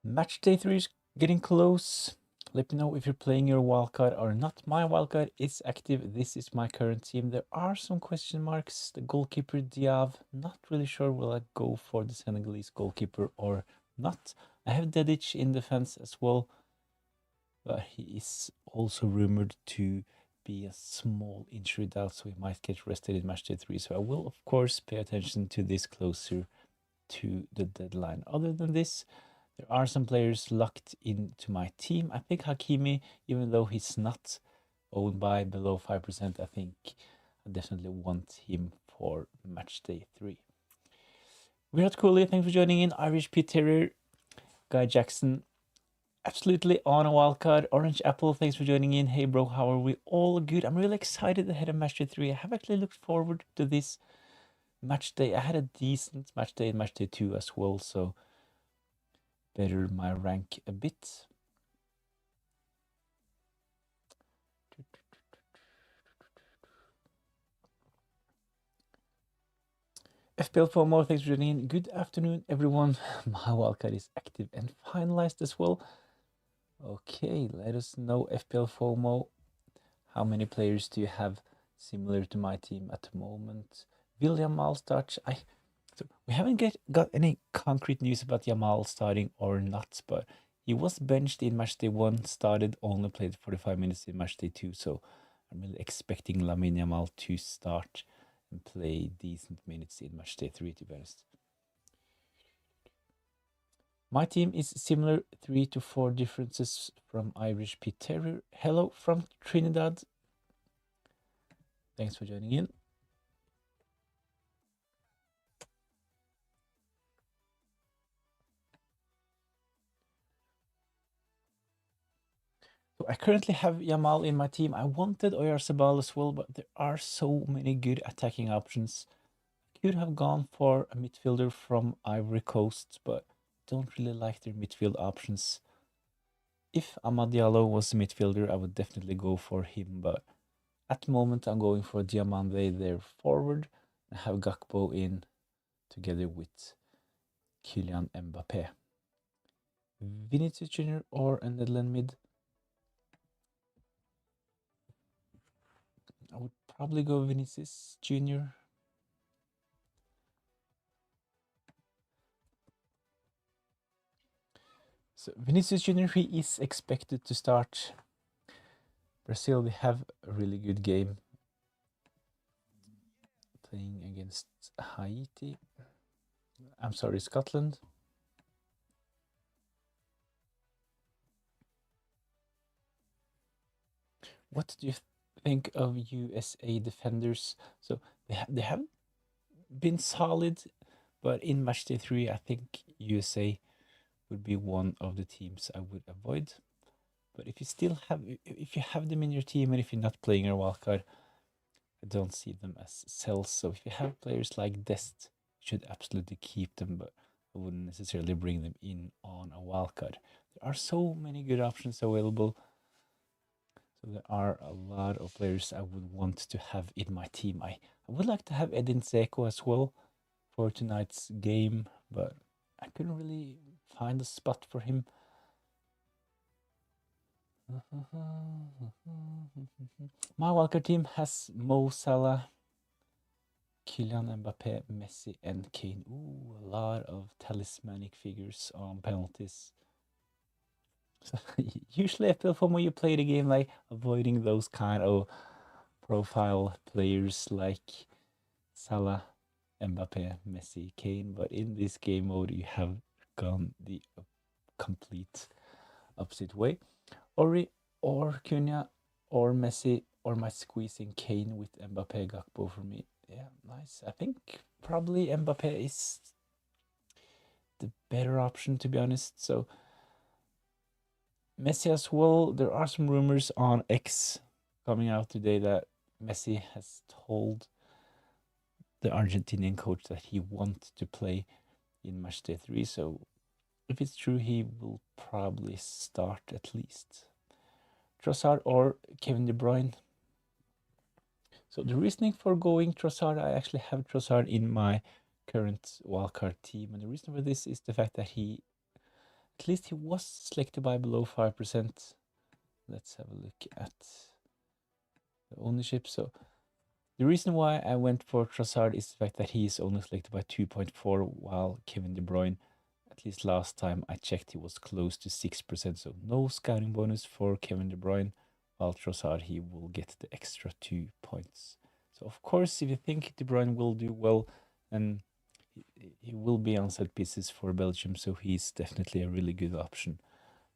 Match day 3 is getting close. Let me know if you're playing your wildcard or not. My wildcard is active. This is my current team. There are some question marks. The goalkeeper Diav, not really sure will I go for the Senegalese goalkeeper or not. I have Dedic in defense as well, but he is also rumored to be a small injury doubt, so he might get rested in match day 3. So I will, of course, pay attention to this closer to the deadline. Other than this, there are some players locked into my team. I think Hakimi, even though he's not owned by below 5%, I think I definitely want him for match day 3. Virat Kohli, thanks for joining in. Irish Pete Terrier, Guy Jackson, absolutely on a wildcard. Orange Apple, thanks for joining in. Hey bro, how are we? All good. I'm really excited ahead of match day 3. I have actually looked forward to this match day. I had a decent match day in match day 2 as well, so better my rank a bit. FPL FOMO, thanks for joining in. Good afternoon, everyone. My wildcard is active and finalized as well. Okay, let us know, FPL FOMO. How many players do you have similar to my team at the moment? Will Yamal start? So we haven't got any concrete news about Yamal starting or not, but he was benched in match day 1, started, only played 45 minutes in match day 2, so I'm really expecting Lamine Yamal to start and play decent minutes in match day 3, to be honest. My team is similar, 3 to 4 differences from Irish Pete Terrier. Hello from Trinidad. Thanks for joining in. So I currently have Yamal in my team. I wanted Oyarzabal as well, but there are so many good attacking options. I could have gone for a midfielder from Ivory Coast, but don't really like their midfield options. If Amad Diallo was a midfielder, I would definitely go for him, but at the moment I'm going for Diamande there forward. I have Gakpo in together with Kylian Mbappe. Vinicius Jr. or a Netherlands mid? I would probably go Vinicius Jr. So Vinicius Jr. he is expected to start. Brazil, they have a really good game playing against Haiti. I'm sorry, Scotland. What do you think of USA defenders? So they have been solid, but in match day 3, I think USA would be one of the teams I would avoid. But if you have them in your team and if you're not playing your wildcard, I don't see them as sells. So if you have players like Dest, you should absolutely keep them, but I wouldn't necessarily bring them in on a wildcard. There are so many good options available. So there are a lot of players I would want to have in my team. I would like to have Edin Dzeko as well for tonight's game, but I couldn't really find a spot for him. My wildcard team has Mo Salah, Kylian Mbappe, Messi, and Kane. Ooh, a lot of talismanic figures on penalties. So usually I feel for when you play the game, like avoiding those kind of profile players like Salah, Mbappe, Messi, Kane. But in this game mode, you have gone the complete opposite way. Ori or Cunha or Messi, or my squeezing Kane with Mbappe, Gakpo for me. Yeah, nice. I think probably Mbappe is the better option, to be honest. So Messi as well. There are some rumors on X coming out today that Messi has told the Argentinian coach that he wants to play in match day 3. So if it's true, he will probably start at least. Trossard or Kevin De Bruyne. So the reasoning for going Trossard, I actually have Trossard in my current wildcard team, and the reason for this is the fact that he At least he was selected by below 5%. Let's have a look at the ownership. So the reason why I went for Trossard is the fact that he is only selected by 2.4, while Kevin De Bruyne, at least last time I checked, he was close to 6%. So no scouting bonus for Kevin De Bruyne, while Trossard, he will get the extra 2 points. So of course, if you think De Bruyne will do well, and he will be on set pieces for Belgium, so he's definitely a really good option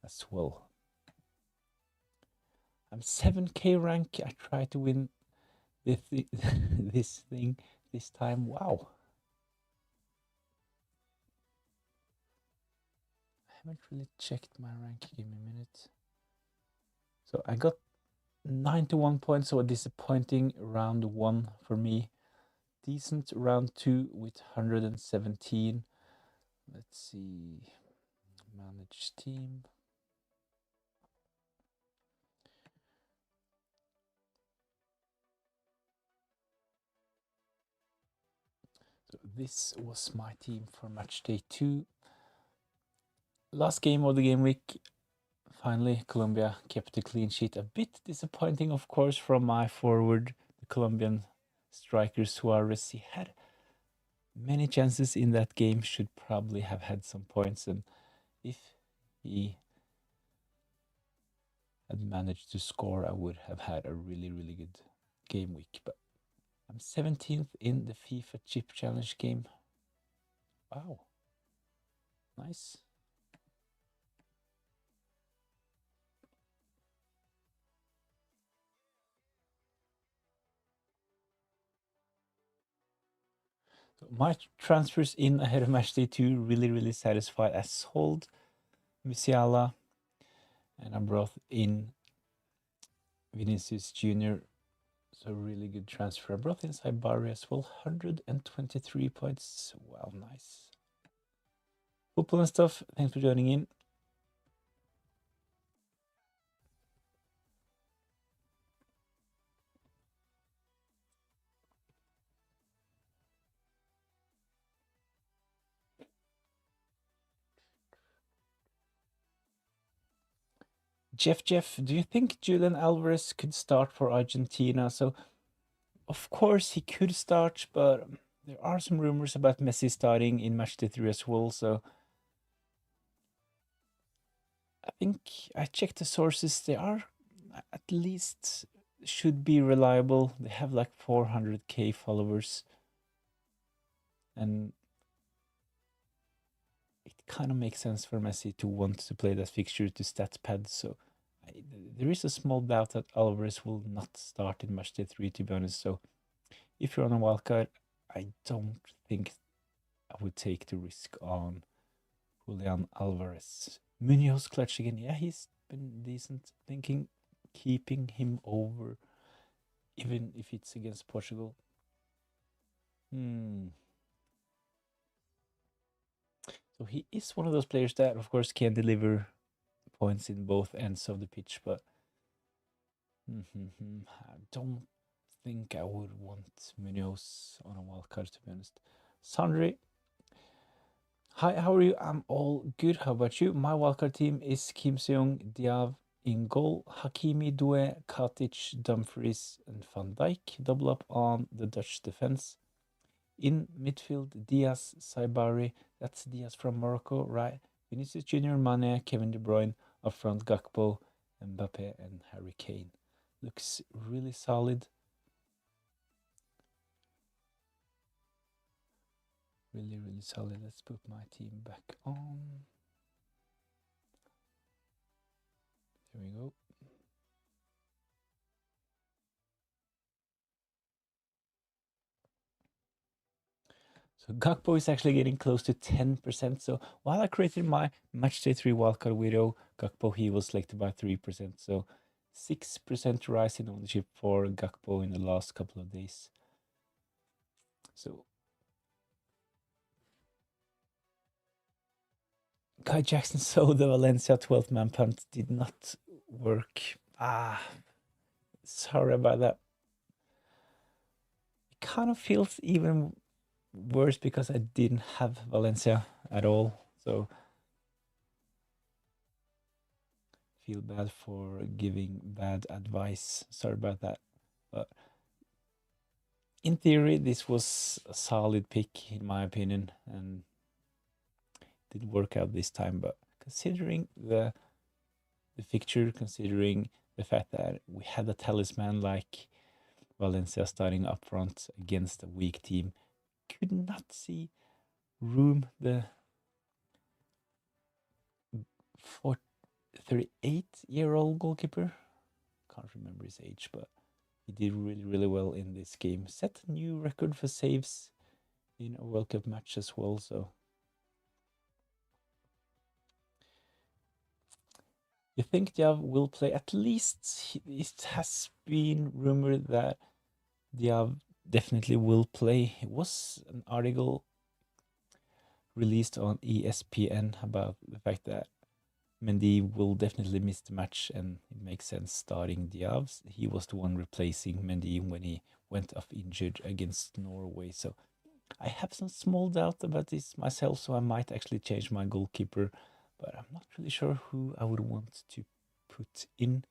as well. I'm 7k rank. I try to win this thing this time. Wow. I haven't really checked my rank. Give me a minute. So I got 91 points, so a disappointing round 1 for me. Decent round 2 with 117. Let's see. Manage team. So this was my team for match day 2. Last game of the game week. Finally, Colombia kept a clean sheet. A bit disappointing, of course, from my forward, the Colombian striker Suarez. He had many chances in that game, should probably have had some points, and if he had managed to score, I would have had a really, really good game week. But I'm 17th in the FIFA Chip Challenge game. Wow. Nice. So my transfers in ahead of match day 2 really, really satisfied. I sold Musiala and I brought in Vinicius Jr. So really good transfer. I brought in Saibari as well. 123 points. Wow, nice. Football and stuff. Thanks for joining in. Jeff, do you think Julian Alvarez could start for Argentina? So, of course, he could start, but there are some rumors about Messi starting in match day 3 as well. So, I think I checked the sources. They are at least should be reliable. They have like 400k followers, and it kind of makes sense for Messi to want to play that fixture to stats pad. So there is a small doubt that Alvarez will not start in match day 3, to be honest. So if you're on a wildcard, I don't think I would take the risk on Julian Alvarez. Munoz clutch again. Yeah, he's been decent. Thinking keeping him over, even if it's against Portugal. So he is one of those players that, of course, can deliver points in both ends of the pitch, but I don't think I would want Munoz on a wildcard, to be honest. Sandri, hi, how are you? I'm all good. How about you? My wildcard team is Kim Seong, Diav in goal, Hakimi, Doué, Katic, Dumfries, and Van Dijk. Double up on the Dutch defense. In midfield, Diaz, Saibari. That's Diaz from Morocco, right? Vinicius Jr., Mane, Kevin De Bruyne. Up front, Gakpo, Mbappe, and Harry Kane. Looks really solid. Really, really solid. Let's put my team back on. There we go. So Gakpo is actually getting close to 10%. So while I created my matchday 3 wildcard widow, Gakpo, he was selected by 3%. So 6% rise in ownership for Gakpo in the last couple of days. So Kai Jackson saw the Valencia 12th man punt did not work. Sorry about that. It kind of feels even worse because I didn't have Valencia at all. So feel bad for giving bad advice. Sorry about that. But in theory, this was a solid pick in my opinion, and didn't work out this time. But considering the fixture, considering the fact that we had a talisman like Valencia starting up front against a weak team, could not see room the 38-year-old goalkeeper. Can't remember his age, but he did really well in this game. Set a new record for saves in a World Cup match as well. So you think Diav will play? At least it has been rumored that Diav definitely will play. It was an article released on ESPN about the fact that Mendy will definitely miss the match, and it makes sense starting Diav. He was the one replacing Mendy when he went off injured against Norway. So I have some small doubt about this myself, so I might actually change my goalkeeper, but I'm not really sure who I would want to put in.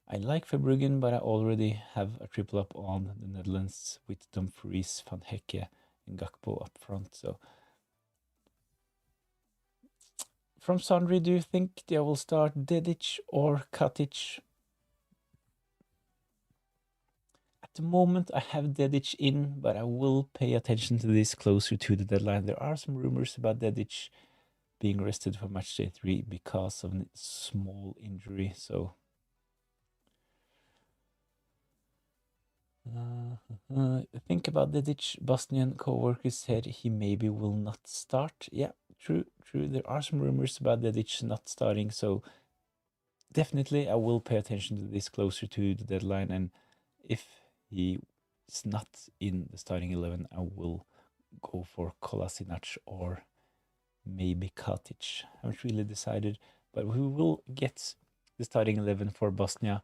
I like Verbruggen, but I already have a triple up on the Netherlands with Dumfries, Van Hecke, and Gakpo up front. So from Sandri, do you think they will start Dedic or Katic? At the moment, I have Dedic in, but I will pay attention to this closer to the deadline. There are some rumors about Dedic being rested for matchday 3 because of a small injury. So think about Dedic. Bosnian co-workers said he maybe will not start. Yeah, true. There are some rumors about Dedic not starting, so definitely I will pay attention to this closer to the deadline, and if he is not in the starting 11, I will go for Kolasinac or maybe Katic. I haven't really decided, but we will get the starting 11 for Bosnia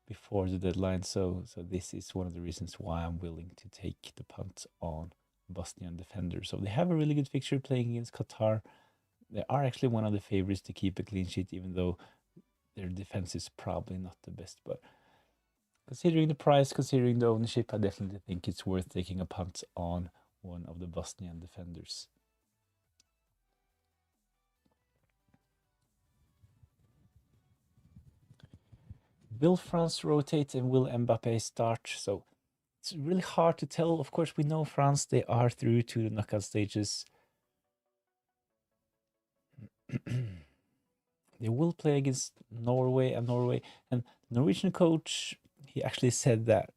before the deadline. So this is one of the reasons why I'm willing to take the punt on Bosnian defender. So they have a really good fixture playing against Qatar. They are actually one of the favorites to keep a clean sheet, even though their defense is probably not the best. But considering the price, considering the ownership, I definitely think it's worth taking a punt on one of the Bosnian defenders. Will France rotate and will Mbappe start? So it's really hard to tell. Of course, we know France, they are through to the knockout stages. They will play against Norway, and the Norwegian coach, he actually said that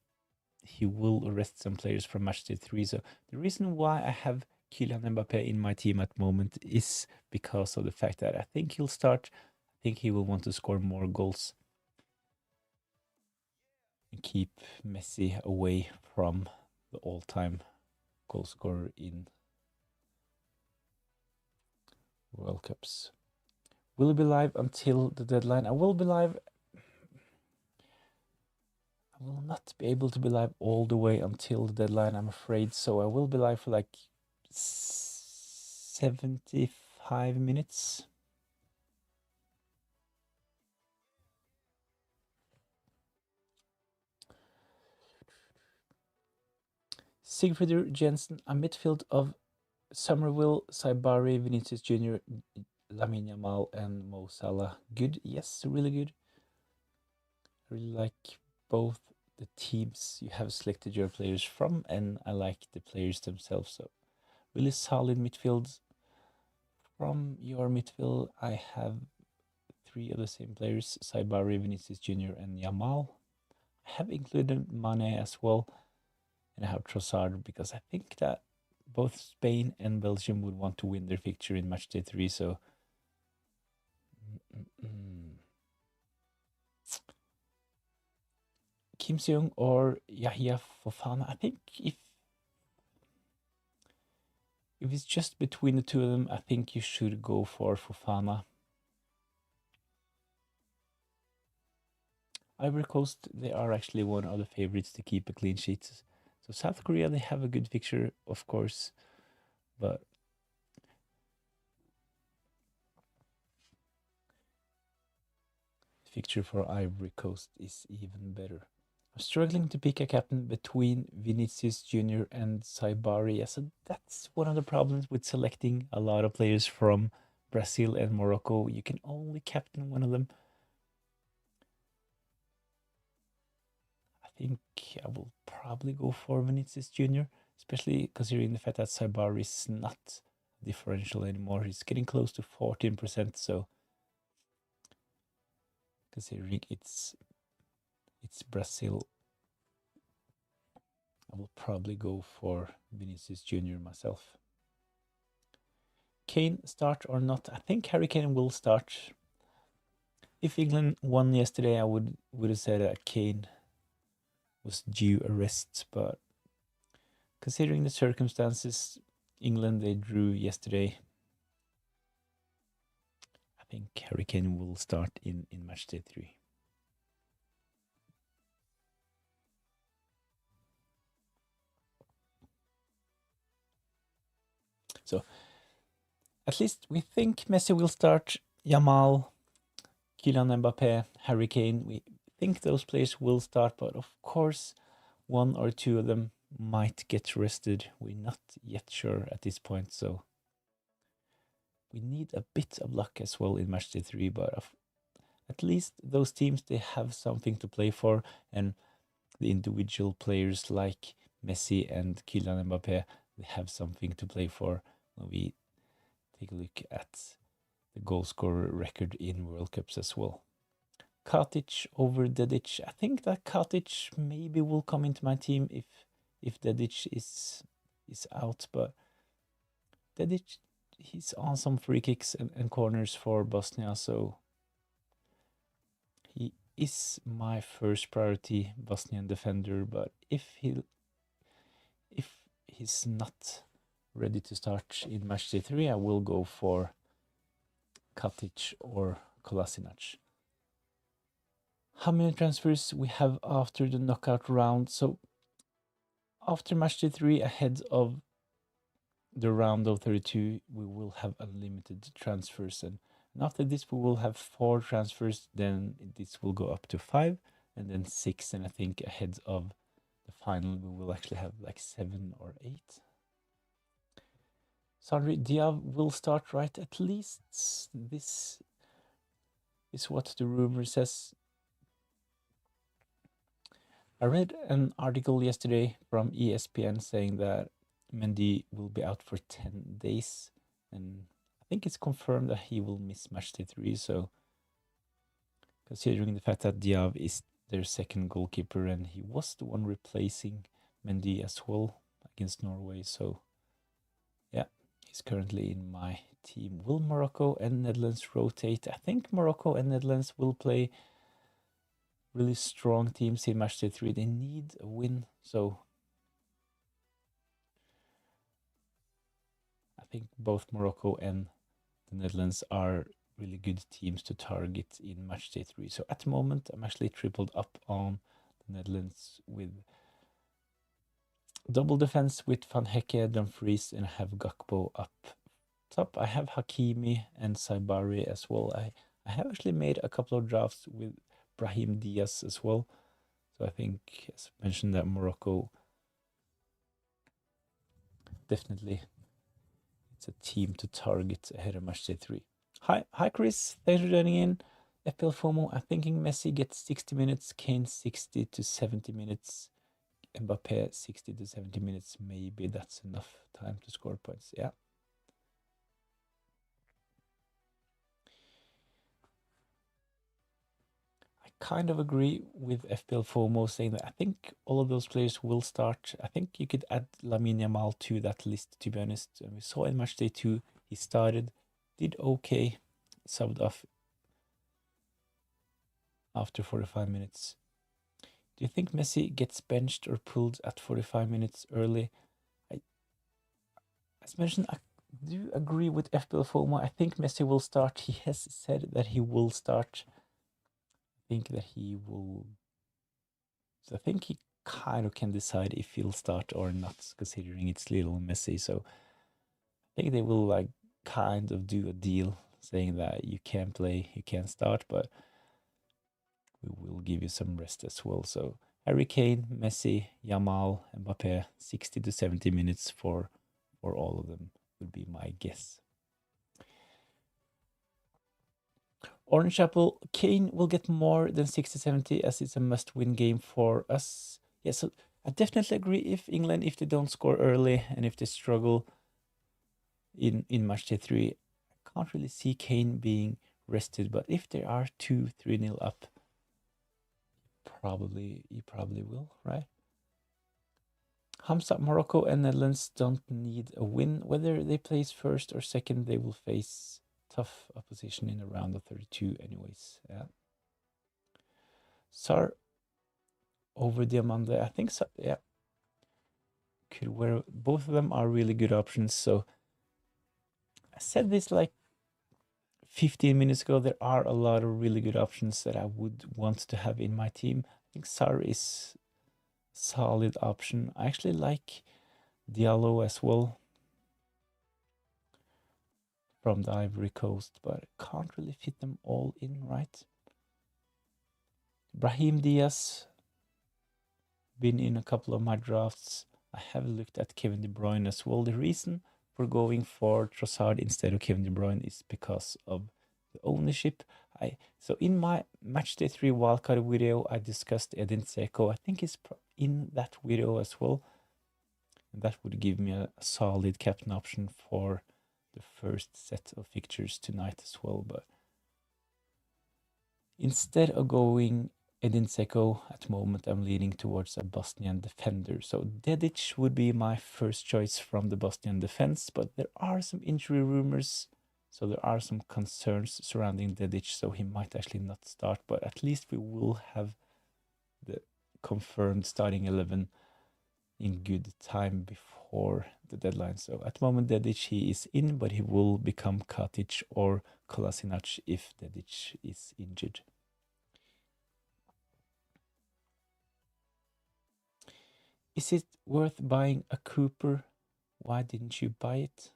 he will rest some players from matchday 3. So the reason why I have Kylian Mbappe in my team at the moment is because of the fact that I think he'll start. I think he will want to score more goals and keep Messi away from the all-time goal scorer in World Cups. Will be live until the deadline. I will be live. I will not be able to be live all the way until the deadline, I'm afraid. So I will be live for like 75 minutes. Sigfridur Jensen, a midfield of Somerville, Saibari, Vinicius Jr., Lamine Yamal, and Mo Salah. Good, yes, really good. I really like both the teams you have selected your players from, and I like the players themselves. So really solid midfield. From your midfield, I have 3 of the same players: Saibari, Vinicius Jr., and Yamal. I have included Mane as well, and I have Trossard because I think that both Spain and Belgium would want to win their fixture in matchday 3. So Kim Seung or Yahya Fofana. I think if it's just between the two of them, I think you should go for Fofana. Ivory Coast, they are actually one of the favorites to keep a clean sheet. So South Korea, they have a good fixture, of course, but fixture for Ivory Coast is even better. I'm struggling to pick a captain between Vinicius Jr. and Saibari. Yeah, so that's one of the problems with selecting a lot of players from Brazil and Morocco. You can only captain one of them. I think I will probably go for Vinicius Jr., especially considering the fact that Saibari is not differential anymore. He's getting close to 14%, so considering it's Brazil, I will probably go for Vinicius Jr. myself. Kane start or not? I think Harry Kane will start. If England won yesterday, I would have said that Kane was due a rest, but considering the circumstances, England, they drew yesterday. I think Harry Kane will start in matchday 3. So at least we think Messi will start. Yamal, Kylian Mbappe, Harry Kane. We think those players will start, but of course, one or two of them might get rested. We're not yet sure at this point, so we need a bit of luck as well in matchday 3. But at least those teams, they have something to play for, and the individual players like Messi and Kylian Mbappe, they have something to play for when we take a look at the goal scorer record in World Cups as well. Katic over Dedic. I think that Katic maybe will come into my team if Dedic is out, but Dedic, he's on some free kicks and corners for Bosnia, so he is my first priority Bosnian defender. But if he's not ready to start in matchday 3, I will go for Katic or Kolasinac. How many transfers we have after the knockout round? So after matchday 3, ahead of the round of 32, we will have unlimited transfers, and after this we will have 4 transfers. Then this will go up to 5, and then 6, and I think ahead of the final we will actually have like 7 or 8. Sorry, Diav will start, right? At least this is what the rumor says. I read an article yesterday from ESPN saying that Mendy will be out for 10 days, and I think it's confirmed that he will miss matchday 3. So considering the fact that Diav is their second goalkeeper and he was the one replacing Mendy as well against Norway, so yeah, he's currently in my team. Will Morocco and Netherlands rotate? I think Morocco and Netherlands will play really strong teams in matchday 3. They need a win, so I think both Morocco and the Netherlands are really good teams to target in matchday 3. So at the moment, I'm actually tripled up on the Netherlands with double defense with Van Hecke, Dumfries, and I have Gakpo up top. I have Hakimi and Saibari as well. I have actually made a couple of drafts with Brahim Diaz as well. So I think, as mentioned, that Morocco definitely it's a team to target ahead of matchday 3. Hi Chris, thanks for joining in. FPL FOMO, I'm thinking Messi gets 60 minutes, Kane 60 to 70 minutes, Mbappe 60 to 70 minutes. Maybe that's enough time to score points. Yeah. I kind of agree with FPL FOMO saying that I think all of those players will start. I think you could add Lamine Yamal to that list, to be honest. And we saw in matchday 2, he started, did okay, subbed off after 45 minutes. Do you think Messi gets benched or pulled at 45 minutes early? As mentioned, I do agree with FPL FOMO. I think Messi will start. He has said that he will start. I think that he will. So I think he kind of can decide if he'll start or not, considering it's little Messi. So I think they will like kind of do a deal saying that you can play, you can start, but will give you some rest as well. So Harry Kane, Messi, Yamal, Mbappe, 60 to 70 minutes for all of them would be my guess. Orange Apple, Kane will get more than 60-70 as it's a must-win game for us. Yeah, so I definitely agree if England, if they don't score early and if they struggle in matchday 3, I can't really see Kane being rested, but if they are 2-3-0 up, he probably will, right? Hamza, Morocco and Netherlands don't need a win. Whether they place first or second, they will face tough opposition in a round of 32 anyways. Yeah. Sar over Diamande, I think so, yeah. Could wear, both of them are really good options. So I said this like 15 minutes ago, there are a lot of really good options that I would want to have in my team. I think Sar is a solid option. I actually like Diallo as well from the Ivory Coast, but I can't really fit them all in, right? Brahim Diaz, been in a couple of my drafts. I have looked at Kevin De Bruyne as well. The reason for going for Trossard instead of Kevin De Bruyne is because of the ownership. So in my matchday 3 wildcard video, I discussed Edin Dzeko. I think it's in that video as well. And that would give me a solid captain option for the first set of fixtures tonight as well. But instead of going Edin Dzeko, at the moment I'm leaning towards a Bosnian defender. So Dedic would be my first choice from the Bosnian defense, but there are some injury rumors. So there are some concerns surrounding Dedic, so he might actually not start, but at least we will have the confirmed starting 11 in good time before the deadline. So at the moment Dedic, he is in, but he will become Katic or Kolasinac if Dedic is injured. Is it worth buying a Cooper? Why didn't you buy it?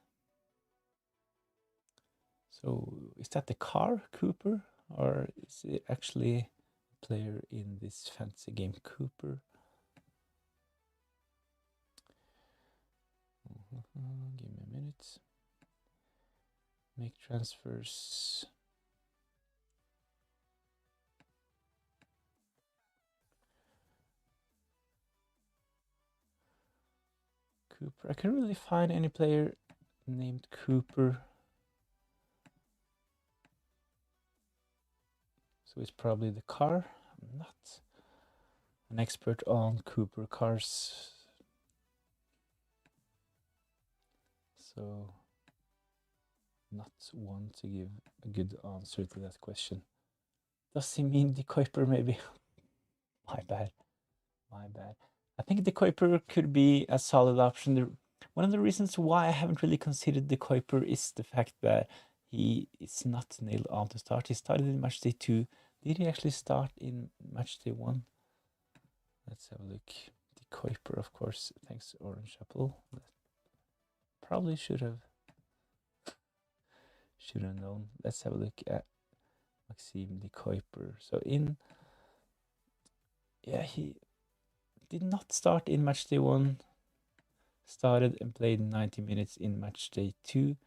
So is that the car Cooper, or is it actually a player in this fantasy game Cooper? Give me a minute. Make transfers. Cooper. I can't really find any player named Cooper. So it's probably the car. I'm not an expert on Cooper cars. So not one to give a good answer to that question. Does he mean the Kuiper maybe? My bad. I think the Kuiper could be a solid option. One of the reasons why I haven't really considered the Kuiper is the fact that he is not nailed on to start. He started in matchday 2. Did he actually start in matchday 1? Let's have a look. The Kuiper, of course. Thanks, Orange Apple. Probably should have known. Let's have a look at Maxime de Kuiper. So he did not start in matchday 1. Started and played 90 minutes in matchday 2.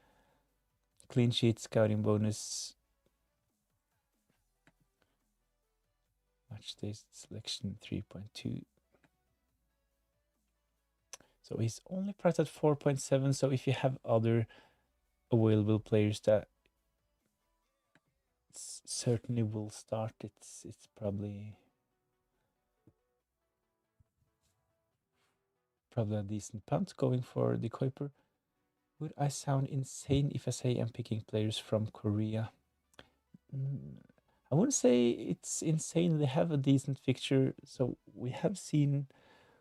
Clean sheet, scouting bonus. Matchday selection 3.2. So he's only priced at 4.7. So if you have other available players that certainly will start, it's probably a decent punt going for the Kuiper. Would I sound insane if I say I'm picking players from Korea? I wouldn't say it's insane. They have a decent fixture. So we have seen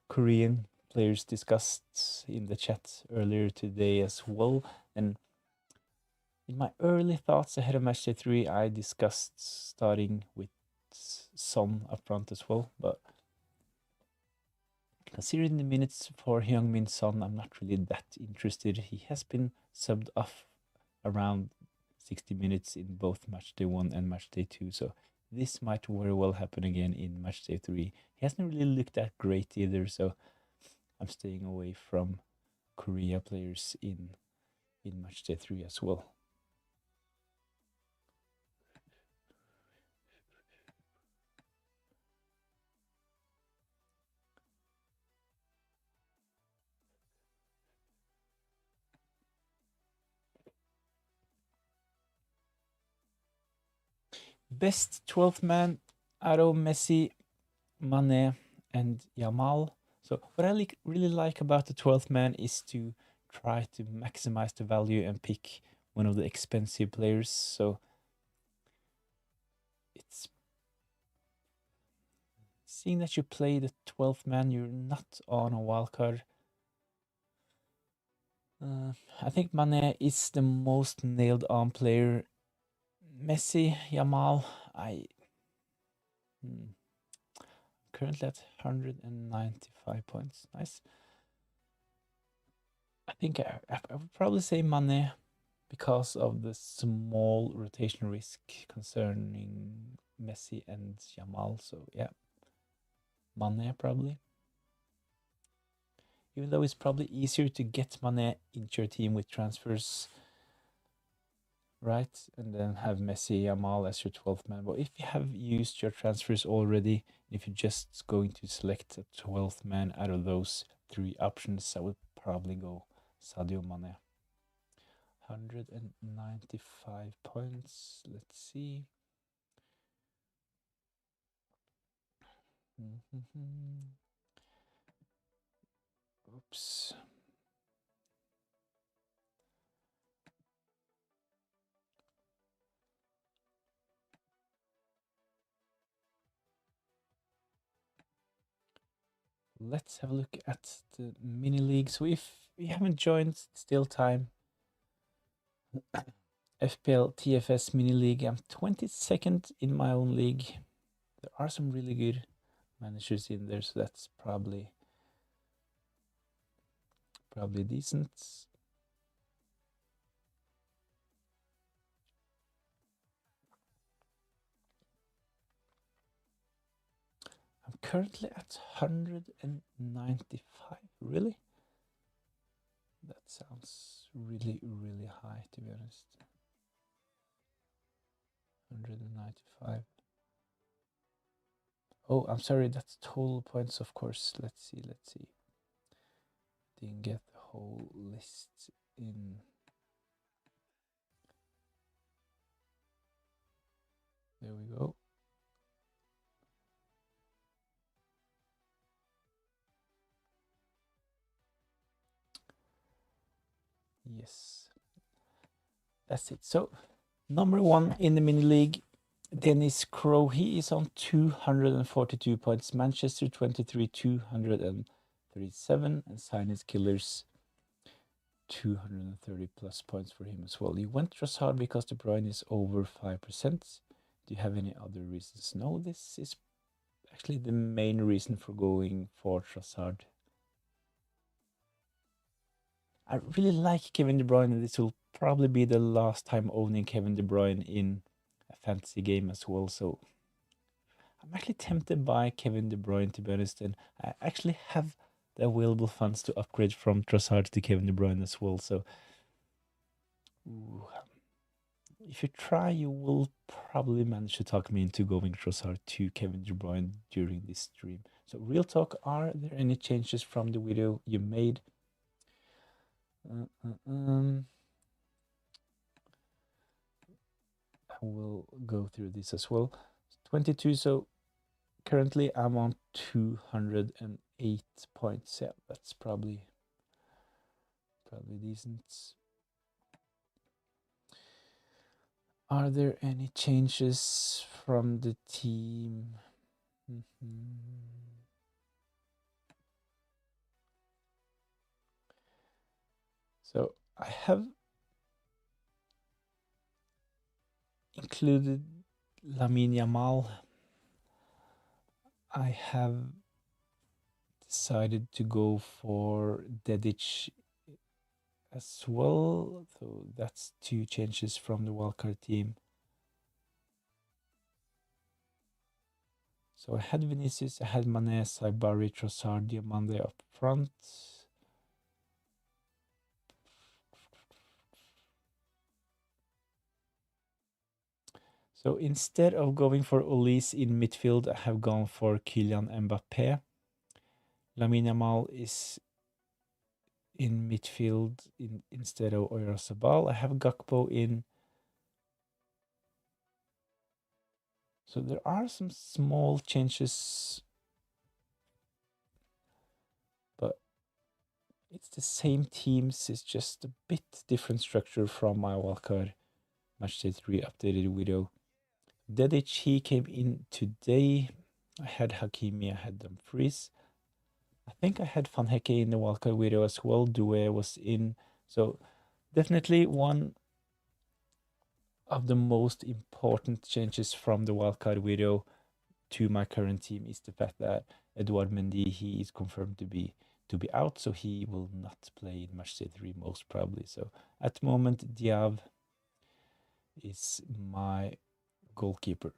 Korean players discussed in the chat earlier today as well. And in my early thoughts ahead of matchday 3, I discussed starting with Son up front as well. But considering the minutes for Heung-min Son, I'm not really that interested. He has been subbed off around 60 minutes in both matchday 1 and matchday 2. So this might very well happen again in matchday 3. He hasn't really looked that great either, so I'm staying away from Korea players in matchday 3 as well. Best 12th man, Aro, Messi, Mane, and Yamal. So what I really like about the 12th man is to try to maximize the value and pick one of the expensive players. So it's seeing that you play the 12th man, you're not on a wildcard. I think Mane is the most nailed on player. Messi, Yamal, currently at 195 points. Nice. I think I would probably say Mane because of the small rotation risk concerning Messi and Yamal. So yeah, Mane probably. Even though it's probably easier to get Mane into your team with transfers, right? And then have Messi, Yamal as your 12th man. But if you have used your transfers already, if you're just going to select a 12th man out of those 3 options, I would probably go Sadio Mane. 195 points. Let's see. Oops. Let's have a look at the mini league. So if you haven't joined, still time. FPL TFS mini league. I'm 22nd in my own league. There are some really good managers in there, so that's probably decent. I'm currently at 195. Really? That sounds really, really high, to be honest. 195. Oh, I'm sorry, that's total points, of course. Let's see. Didn't get the whole list in. There we go. Yes. That's it. So, number 1 in the mini league, Dennis Crow. He is on 242 points. Manchester 23, 237. And Silence Killers, 230 plus points for him as well. You went Trossard because De Bruyne is over 5%. Do you have any other reasons? No, this is actually the main reason for going for Trossard. I really like Kevin De Bruyne, and this will probably be the last time owning Kevin De Bruyne in a fantasy game as well. So I'm actually tempted by Kevin De Bruyne, to be honest, and I actually have the available funds to upgrade from Trossard to Kevin De Bruyne as well. So if you try, you will probably manage to talk me into going Trossard to Kevin De Bruyne during this stream. So real talk, are there any changes from the video you made? I will go through this as well. 22, so currently I'm on 208 points. Yeah, that's probably decent. Are there any changes from the team? So I have included Lamine Yamal. I have decided to go for Dedic as well. So that's 2 changes from the wildcard team. So I had Vinicius, I had Mane, Saibari, Trossard, Diamande up front. So instead of going for Ulis in midfield, I have gone for Kylian Mbappe. Lamine Yamal is in midfield instead of Oyarzabal. I have Gakpo in. So there are some small changes, but it's the same teams. It's just a bit different structure from my wildcard matchday 3 updated video. Dedic, he came in today. I had Hakimi, I had Dumfries. I think I had Van Hecke in the wildcard video as well. Doué was in. So definitely one of the most important changes from the wildcard video to my current team is the fact that Edouard Mendy, he is confirmed to be out, so he will not play in matchday 3 most probably. So at the moment, Diav is my goalkeeper.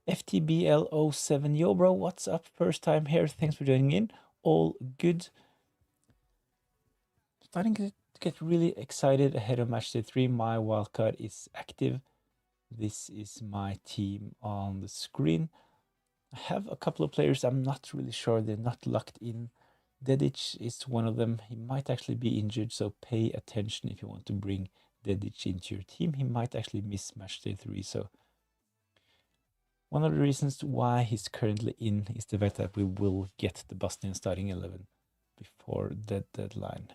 FTBL07, yo bro, what's up? First time here, thanks for joining in. All good. Starting to get really excited ahead of matchday 3. My wildcard is active. This is my team on the screen. I have a couple of players I'm not really sure, they're not locked in. Dedic is one of them. He might actually be injured, so pay attention if you want to bring Dedic into your team. He might actually miss matchday 3, so one of the reasons why he's currently in is the fact that we will get the Bosnian starting 11 before the deadline.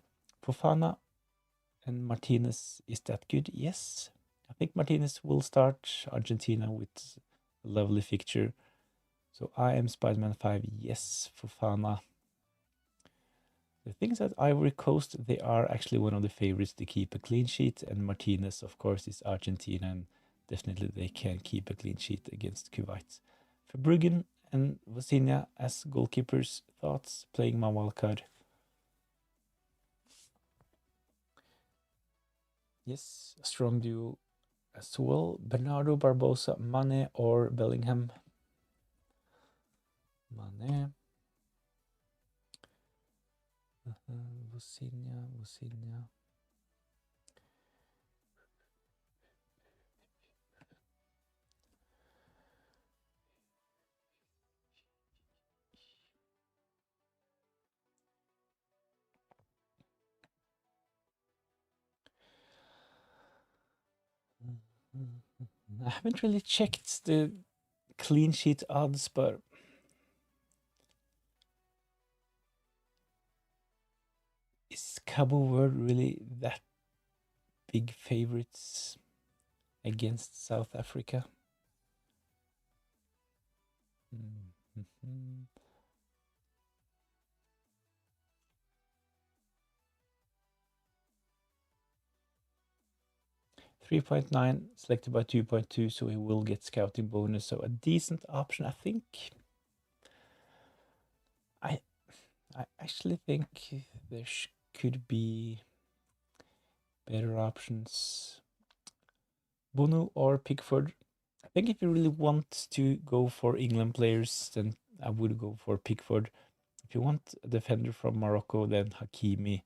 Fofana and Martinez, is that good? Yes. I think Martinez will start Argentina with a lovely fixture. So I am Spider-Man 5, yes. Fofana. The thing is that Ivory Coast, they are actually one of the favorites to keep a clean sheet, and Martinez, of course, is Argentina, and definitely they can keep a clean sheet against Kuwait. Verbruggen and Vosinia as goalkeepers, thoughts playing my wildcard? Yes, a strong duo as well. Bernardo, Barbosa, Mane or Bellingham? Mane. Vosinia. I haven't really checked the clean sheet odds, but is Cabo Verde really that big favorites against South Africa? 3.9 selected by 2.2, so he will get scouting bonus. So a decent option, I think. I actually think there could be better options. Bono or Pickford. I think if you really want to go for England players, then I would go for Pickford. If you want a defender from Morocco, then Hakimi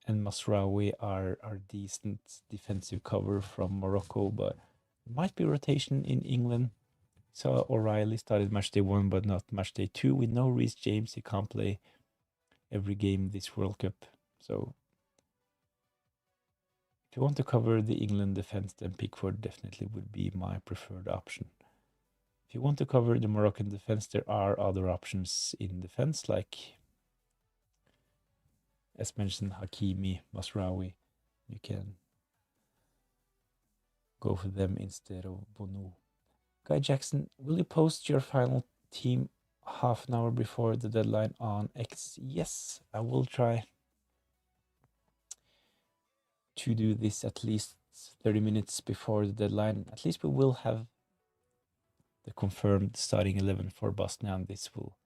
and Masraoui are decent defensive cover from Morocco, but might be rotation in England. So O'Reilly started matchday 1, but not matchday 2. With no Reece James, he can't play every game this World Cup. So if you want to cover the England defense, then Pickford definitely would be my preferred option. If you want to cover the Moroccan defense, there are other options in defense, like, as mentioned, Hakimi, Masraoui. You can go for them instead of Bonu. Guy Jackson, will you post your final team half an hour before the deadline on X? Yes, I will try to do this at least 30 minutes before the deadline. At least we will have the confirmed starting 11 for Bosnia, and this will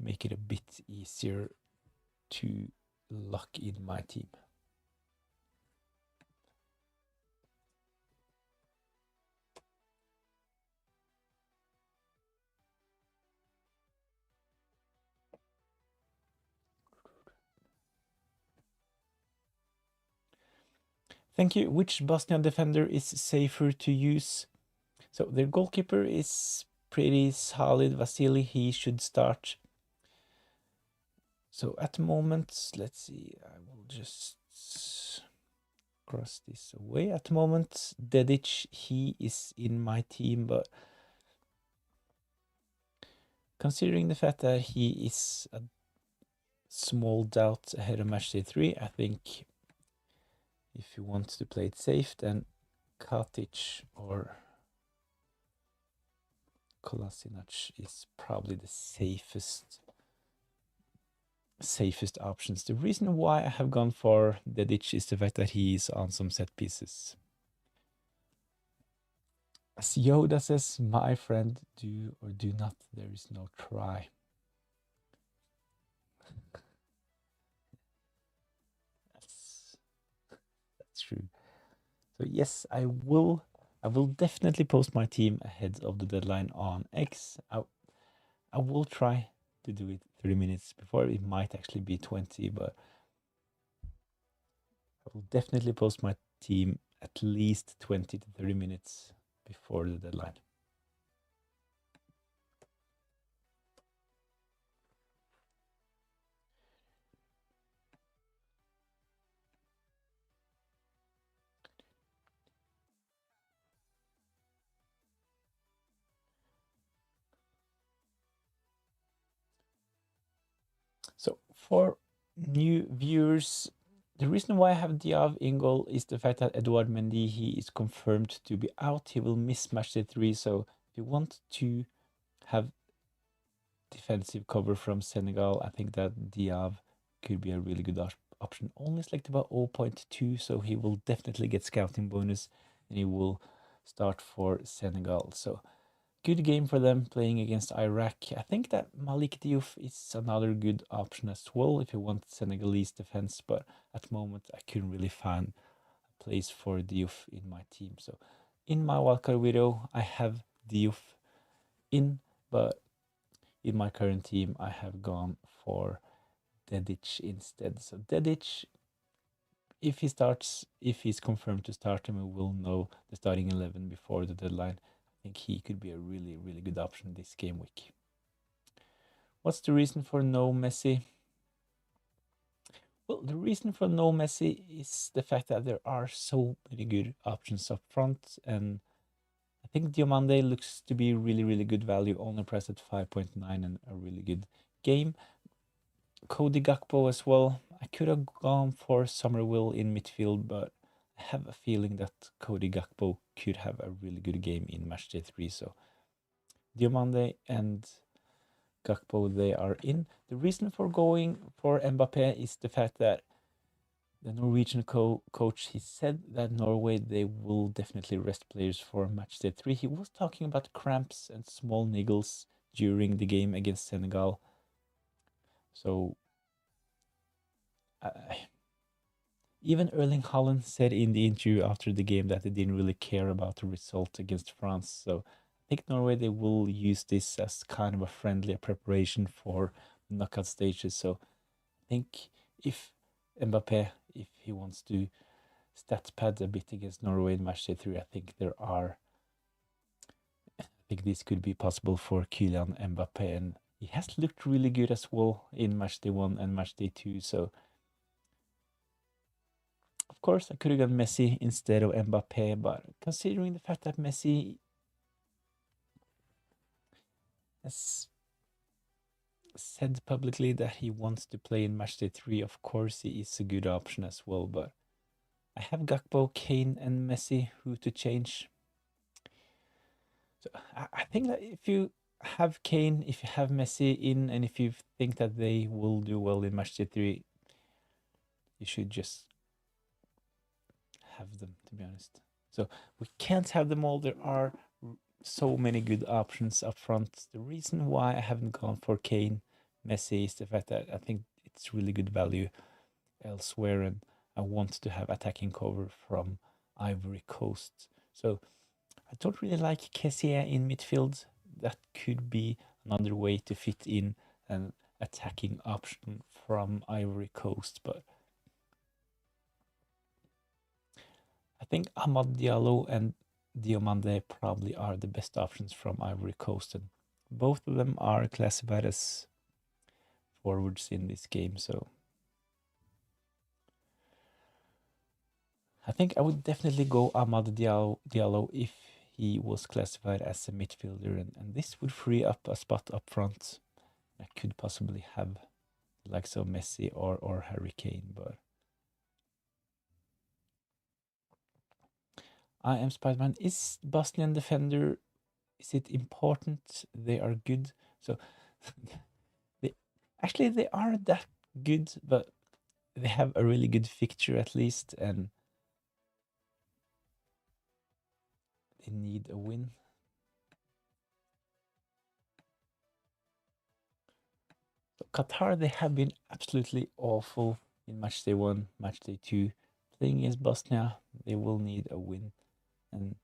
make it a bit easier to lock in my team. Thank you. Which Bosnian defender is safer to use? So their goalkeeper is pretty solid. Vasily, he should start. So at the moment, let's see, I will just cross this away. At the moment, Dedic, he is in my team, but considering the fact that he is a small doubt ahead of matchday 3, I think if you want to play it safe, then Katic or Kolasinac is probably the safest options. The reason why I have gone for Dedic is the fact that he is on some set pieces. As Yoda says, my friend, do or do not, there is no try. That's true. So yes, I will definitely post my team ahead of the deadline on X. I will try to do it 30 minutes before. It might actually be 20, but I will definitely post my team at least 20 to 30 minutes before the deadline. So for new viewers, the reason why I have Diav in goal is the fact that Edouard Mendy, he is confirmed to be out. He will miss matchday 3. So if you want to have defensive cover from Senegal, I think that Diav could be a really good option. Only selected about 0.2, so he will definitely get scouting bonus and he will start for Senegal. So good game for them playing against Iraq. I think that Malik Diouf is another good option as well if you want Senegalese defense, but at the moment I couldn't really find a place for Diouf in my team. So in my wildcard video, I have Diouf in, but in my current team, I have gone for Dedic instead. So Dedic, if he's confirmed to start, and we will know the starting 11 before the deadline, I think he could be a really, really good option this game week. What's the reason for no Messi? Well, the reason for no Messi is the fact that there are so many good options up front, and I think Diomande looks to be really, really good value, only priced at 5.9 and a really good game. Cody Gakpo as well. I could have gone for Somerville in midfield, but I have a feeling that Cody Gakpo could have a really good game in matchday 3. So Diomande and Gakpo, they are in. The reason for going for Mbappe is the fact that the Norwegian coach, he said that Norway, they will definitely rest players for matchday 3. He was talking about cramps and small niggles during the game against Senegal. So even Erling Haaland said in the interview after the game that they didn't really care about the result against France. So I think Norway, they will use this as kind of a friendly preparation for knockout stages. So I think if Mbappe, if he wants to stat pad a bit against Norway in matchday 3, I think this could be possible for Kylian Mbappe, and he has looked really good as well in matchday 1 and matchday 2. So of course, I could have gone Messi instead of Mbappe, but considering the fact that Messi has said publicly that he wants to play in matchday 3, of course he is a good option as well. But I have Gakpo, Kane, and Messi who to change. So I think that if you have Kane, if you have Messi in, and if you think that they will do well in matchday 3, you should just have them, to be honest. So we can't have them all. There are so many good options up front. The reason why I haven't gone for Kane, Messi is the fact that I think it's really good value elsewhere, and I want to have attacking cover from Ivory Coast. So I don't really like Kessie in midfield. That could be another way to fit in an attacking option from Ivory Coast, but I think Amad Diallo and Diomande probably are the best options from Ivory Coast, and both of them are classified as forwards in this game, so I think I would definitely go Amad Diallo if he was classified as a midfielder, and this would free up a spot up front. I could possibly have like so Messi or Harry Kane, but I am Spider-Man. Is Bosnian defender, is it important? They are good. So they actually they aren't that good, but they have a really good fixture at least, and they need a win. So Qatar, they have been absolutely awful in match day 1, match day 2. Playing against Bosnia, they will need a win, and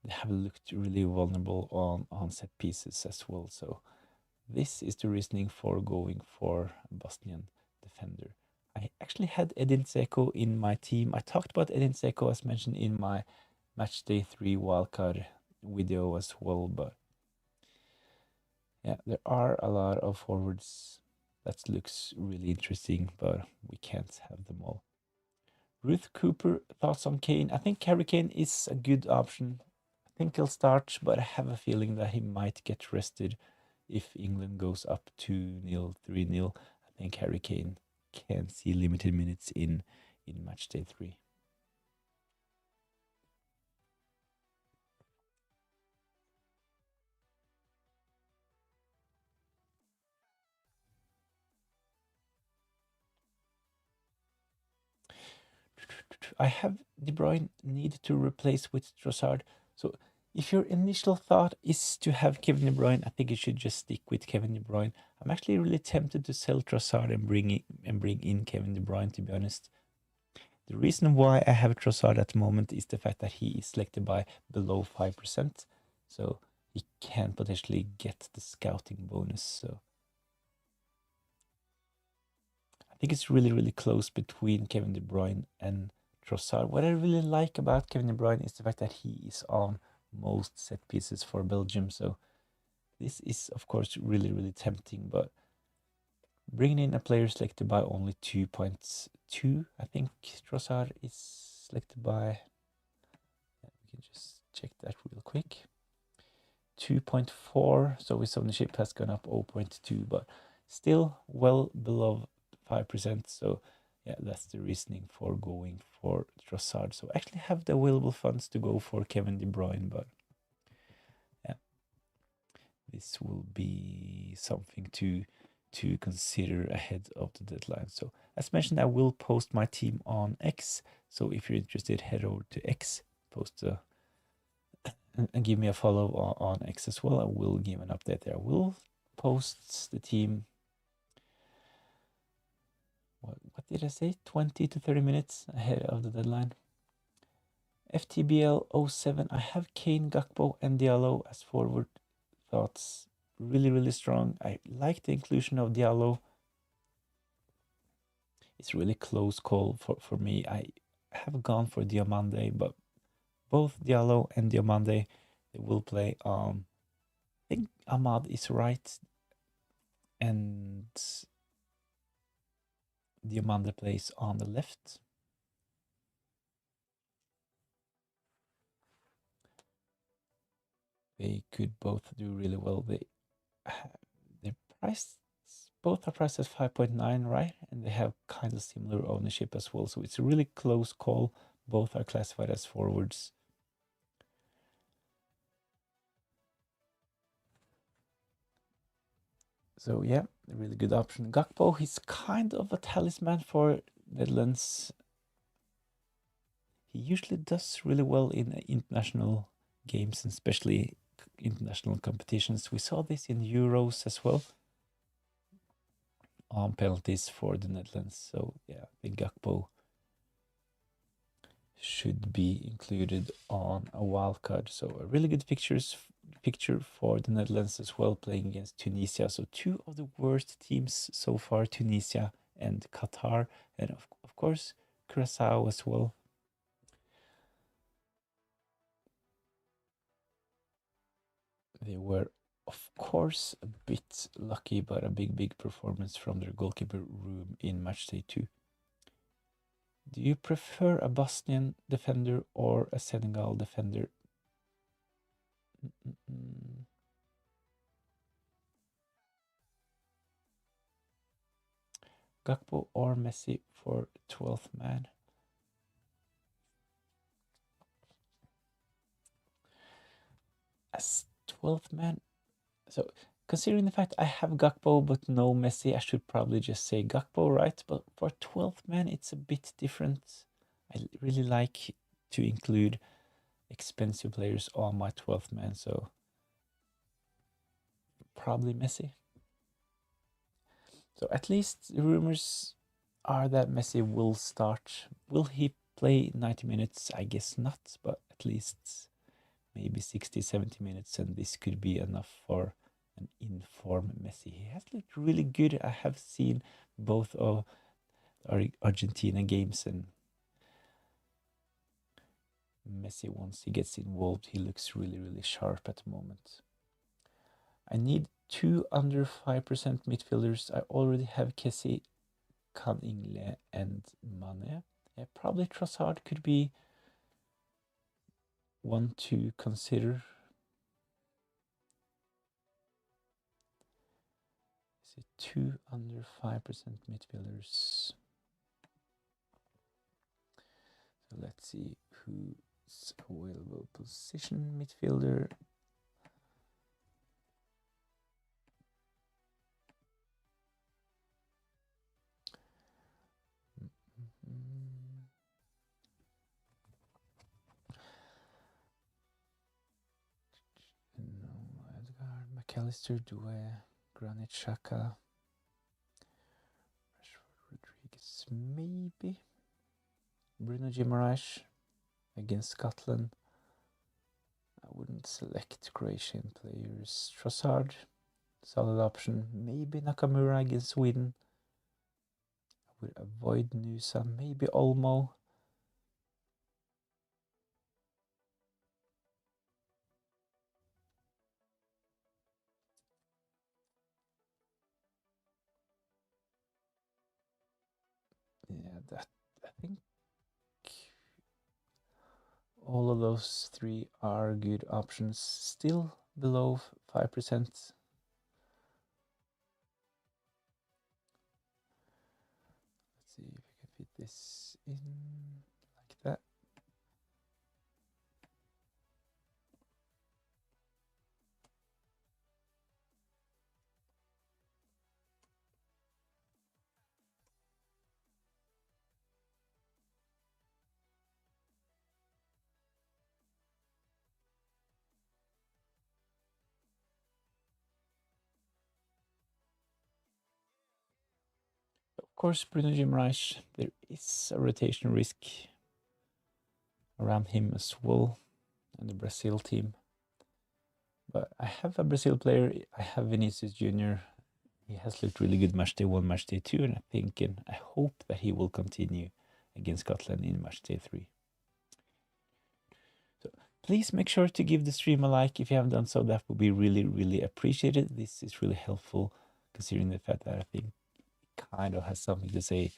they have looked really vulnerable on set pieces as well. So this is the reasoning for going for a Bosnian defender. I actually had Edin Dzeko in my team. I talked about Edin Dzeko as mentioned in my match day 3 wildcard video as well, but yeah, there are a lot of forwards that looks really interesting, but we can't have them all. Ruth Cooper, thoughts on Kane? I think Harry Kane is a good option. I think he'll start, but I have a feeling that he might get rested if England goes up 2-0, 3-0. I think Harry Kane can see limited minutes in match day 3. I have De Bruyne need to replace with Trossard. So if your initial thought is to have Kevin De Bruyne, I think you should just stick with Kevin De Bruyne. I'm actually really tempted to sell Trossard and bring in Kevin De Bruyne, to be honest. The reason why I have Trossard at the moment is the fact that he is selected by below 5%. So he can potentially get the scouting bonus. So I think it's really, really close between Kevin De Bruyne and Trossard. What I really like about Kevin De Bruyne is the fact that he is on most set pieces for Belgium. So this is, of course, really, really tempting. But bringing in a player selected by only 2.2, I think Trossard is selected by, we can just check that real quick. 2.4, so his ownership has gone up 0.2, but still well below 5%. So yeah, that's the reasoning for going for Trossard. So I actually have the available funds to go for Kevin De Bruyne, but yeah, this will be something to consider ahead of the deadline. So as mentioned, I will post my team on X. So if you're interested, head over to X, post and give me a follow on X as well. I will give an update there. I will post the team. What did I say? 20 to 30 minutes ahead of the deadline. FTBL 07. I have Kane, Gakpo, and Diallo as forward. Thoughts really, really strong. I like the inclusion of Diallo. It's really close call for me. I have gone for Diomande, but both Diallo and Diomande, they will play on. I think Ahmad is right, and Diomande plays on the left. They could both do really well. They're priced, both are priced at 5.9, right? And they have kind of similar ownership as well. So it's a really close call. Both are classified as forwards. So yeah, a really good option. Gakpo, he's kind of a talisman for Netherlands. He usually does really well in international games, and especially international competitions. We saw this in Euros as well, on penalties for the Netherlands. So yeah, I think Gakpo should be included on a wild card. So a really good picture for the Netherlands as well, playing against Tunisia. So two of the worst teams so far, Tunisia and Qatar, and of course Curacao as well. They were, of course, a bit lucky, but a big performance from their goalkeeper room in matchday 2. Do you prefer a Bosnian defender or a Senegal defender? Gakpo or Messi for 12th man? As 12th man? So, considering the fact I have Gakpo but no Messi, I should probably just say Gakpo, right? But for 12th man, it's a bit different. I really like to include expensive players on my 12th man, so probably Messi. So at least the rumors are that Messi will start. Will he play 90 minutes? I guess not, but at least maybe 60, 70 minutes, and this could be enough for an in-form Messi. He has looked really good. I have seen both of our Argentina games, and Messi, once he gets involved, he looks really sharp at the moment. I need 2 under 5% midfielders. I already have Kessie, Kan and Mane. Yeah, probably Trossard could be one to consider. Is it 2 under 5% midfielders? So let's see who's available. Position midfielder. No, Edgar, McAllister, Doué, Granit Xhaka, Rashford, Rodriguez, maybe Bruno Guimaraes against Scotland. I wouldn't select Croatian players. Trossard, solid option. Maybe Nakamura against Sweden. I would avoid Nusa. Maybe Olmo. Yeah, that I think all of those 3 are good options. Still below 5%. Let's see if we can fit this in like that. Of course, Bruno Guimaraes, there is a rotation risk around him as well, and the Brazil team. But I have a Brazil player. I have Vinicius Jr. He has looked really good matchday 1, matchday 2, and I hope that he will continue against Scotland in matchday 3. So please make sure to give the stream a like if you haven't done so. That would be really appreciated. This is really helpful considering the fact that I think it kind of has something to say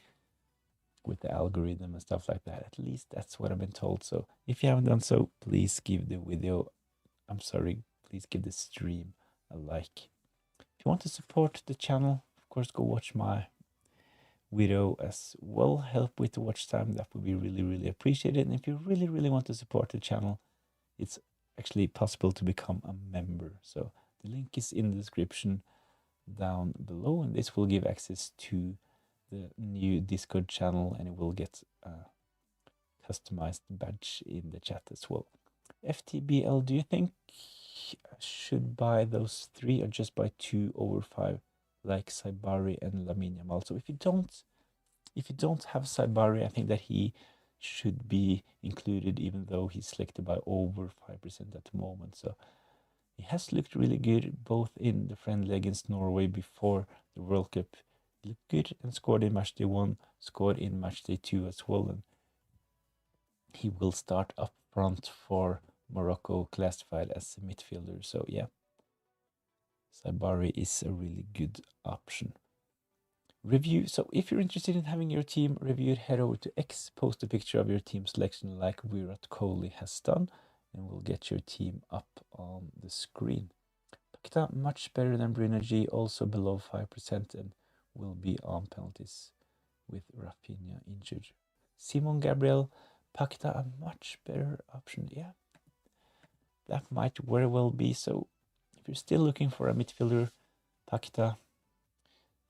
with the algorithm and stuff like that. At least that's what I've been told. So if you haven't done so, please give the video, please give the stream a like. If you want to support the channel, of course, go watch my video as well. Help with the watch time. That would be really appreciated. And if you really want to support the channel, it's actually possible to become a member. So the link is in the description down below, and this will give access to the new Discord channel, and it will get a customized badge in the chat as well. FTBL, do you think I should buy those 3 or just buy 2 over 5 like Saibari and Lamine Yamal? So if you don't have Saibari, I think that he should be included, even though he's selected by over 5% at the moment. So he has looked really good, both in the friendly against Norway before the World Cup. He looked good and scored in matchday 1, scored in matchday 2 as well. And he will start up front for Morocco, classified as a midfielder. So yeah, Saibari is a really good option. Review. So if you're interested in having your team reviewed, head over to X, post a picture of your team selection like Virat Kohli has done, and we'll get your team up on the screen. Pakita much better than Bruno G, also below 5% and will be on penalties with Rafinha injured. Simon Gabriel, Pakita a much better option. Yeah, that might very well be. So if you're still looking for a midfielder, Pakita.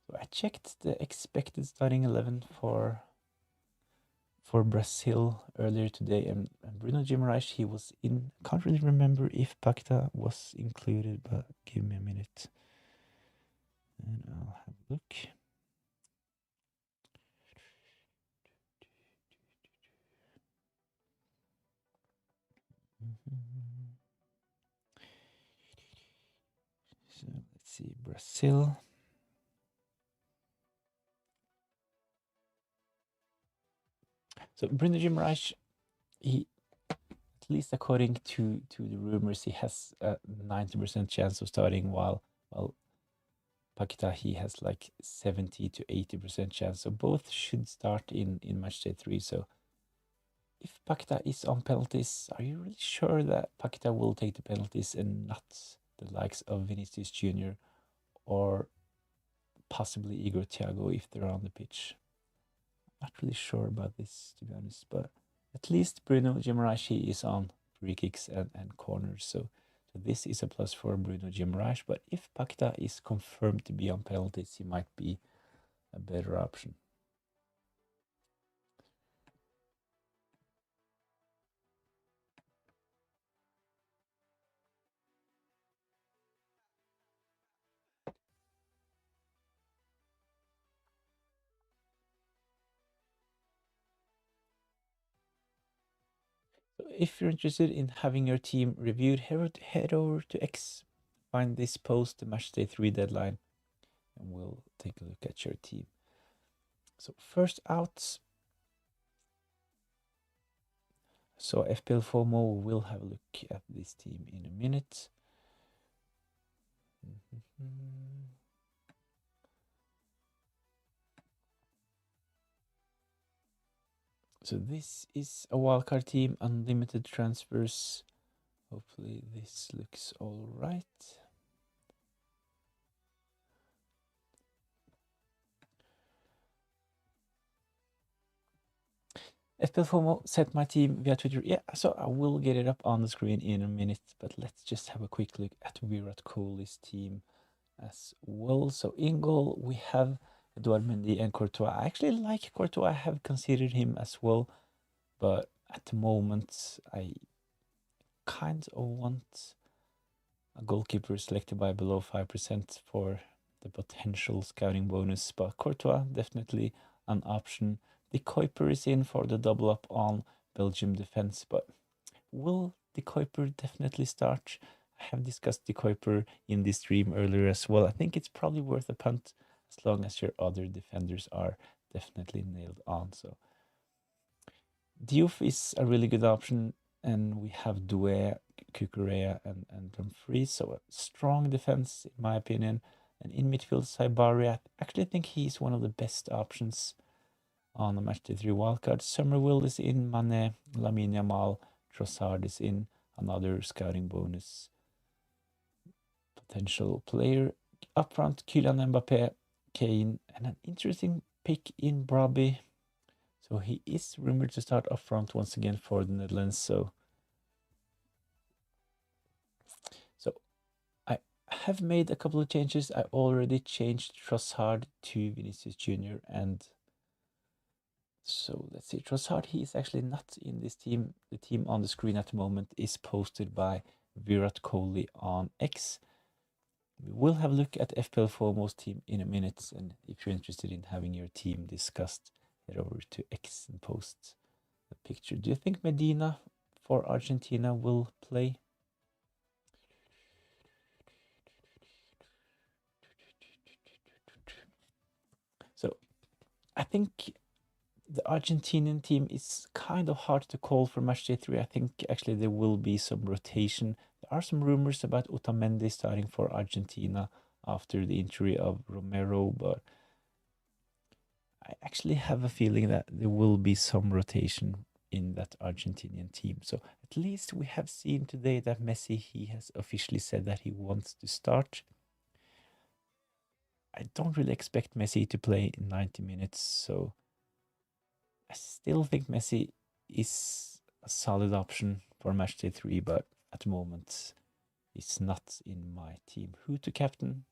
So I checked the expected starting 11 for Brazil earlier today, and Bruno Guimaraes, he was in. Can't really remember if Pakita was included, but give me a minute and I'll have a look. So let's see, Brazil. So Bruno Guimaraes, he, at least according to the rumors, he has a 90% chance of starting, while Pakita, he has like 70 to 80% chance. So both should start in matchday 3. So if Pakita is on penalties, are you really sure that Pakita will take the penalties and not the likes of Vinicius Jr. or possibly Igor Thiago if they're on the pitch? Not really sure about this, to be honest, but at least Bruno Guimaraes is on free kicks and corners. So this is a plus for Bruno Guimaraes. But if Pakita is confirmed to be on penalties, he might be a better option. So if you're interested in having your team reviewed, head over to X, find this post, the matchday 3 deadline, and we'll take a look at your team. So first out, so FPL FOMO, we'll have a look at this team in a minute. So this is a wildcard team, unlimited transfers. Hopefully this looks all right. FPL FOMO set my team via Twitter. Yeah, so I will get it up on the screen in a minute, but let's just have a quick look at Virat Kohli's team as well. So in goal, we have Edouard Mendy and Courtois. I actually like Courtois. I have considered him as well, but at the moment, I kind of want a goalkeeper selected by below 5% for the potential scouting bonus. But Courtois, definitely an option. De Kuiper is in for the double up on Belgium defense, but will De Kuiper definitely start? I have discussed De Kuiper in this stream earlier as well. I think it's probably worth a punt as long as your other defenders are definitely nailed on. So Diouf is a really good option, and we have Doué, Cucurella, and Dumfries. So a strong defense, in my opinion. And in midfield, Saibari, I actually think he's one of the best options on the matchday 3 wildcard. Summerville is in, Mane, Lamine Yamal, Trossard is in, another scouting bonus potential player. Up front, Kylian Mbappe, Kane, and an interesting pick in Brobby. So he is rumored to start up front once again for the Netherlands. So I have made a couple of changes. I already changed Trossard to Vinicius Jr. And so let's see, Trossard, he is actually not in this team. The team on the screen at the moment is posted by Virat Kohli on X. We will have a look at FPL FOMO's team in a minute. And if you're interested in having your team discussed, head over to X and post the picture. Do you think Medina for Argentina will play? So I think the Argentinian team is kind of hard to call for matchday 3. I think actually there will be some rotation. The are some rumors about Otamendi starting for Argentina after the injury of Romero, but I actually have a feeling that there will be some rotation in that Argentinian team. So at least we have seen today that Messi, he has officially said that he wants to start. I don't really expect Messi to play in 90 minutes, so I still think Messi is a solid option for matchday 3, but at the moment it's not in my team. Who to captain?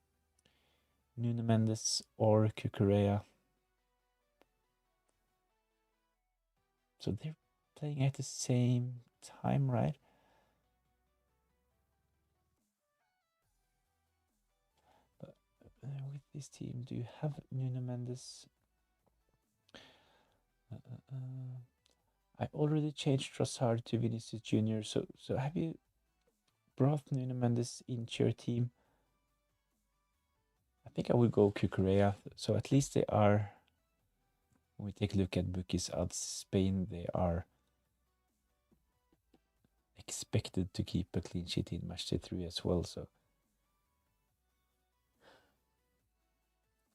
Nuno Mendes or Cucurella? So they're playing at the same time, right? But with this team, do you have Nuno Mendes? I already changed Trossard to Vinicius Jr. So have you brought Nuno Mendes into your team? I think I would go Cucurella. So at least they are, when we take a look at bookies odds, Spain, they are expected to keep a clean sheet in matchday 3 as well. So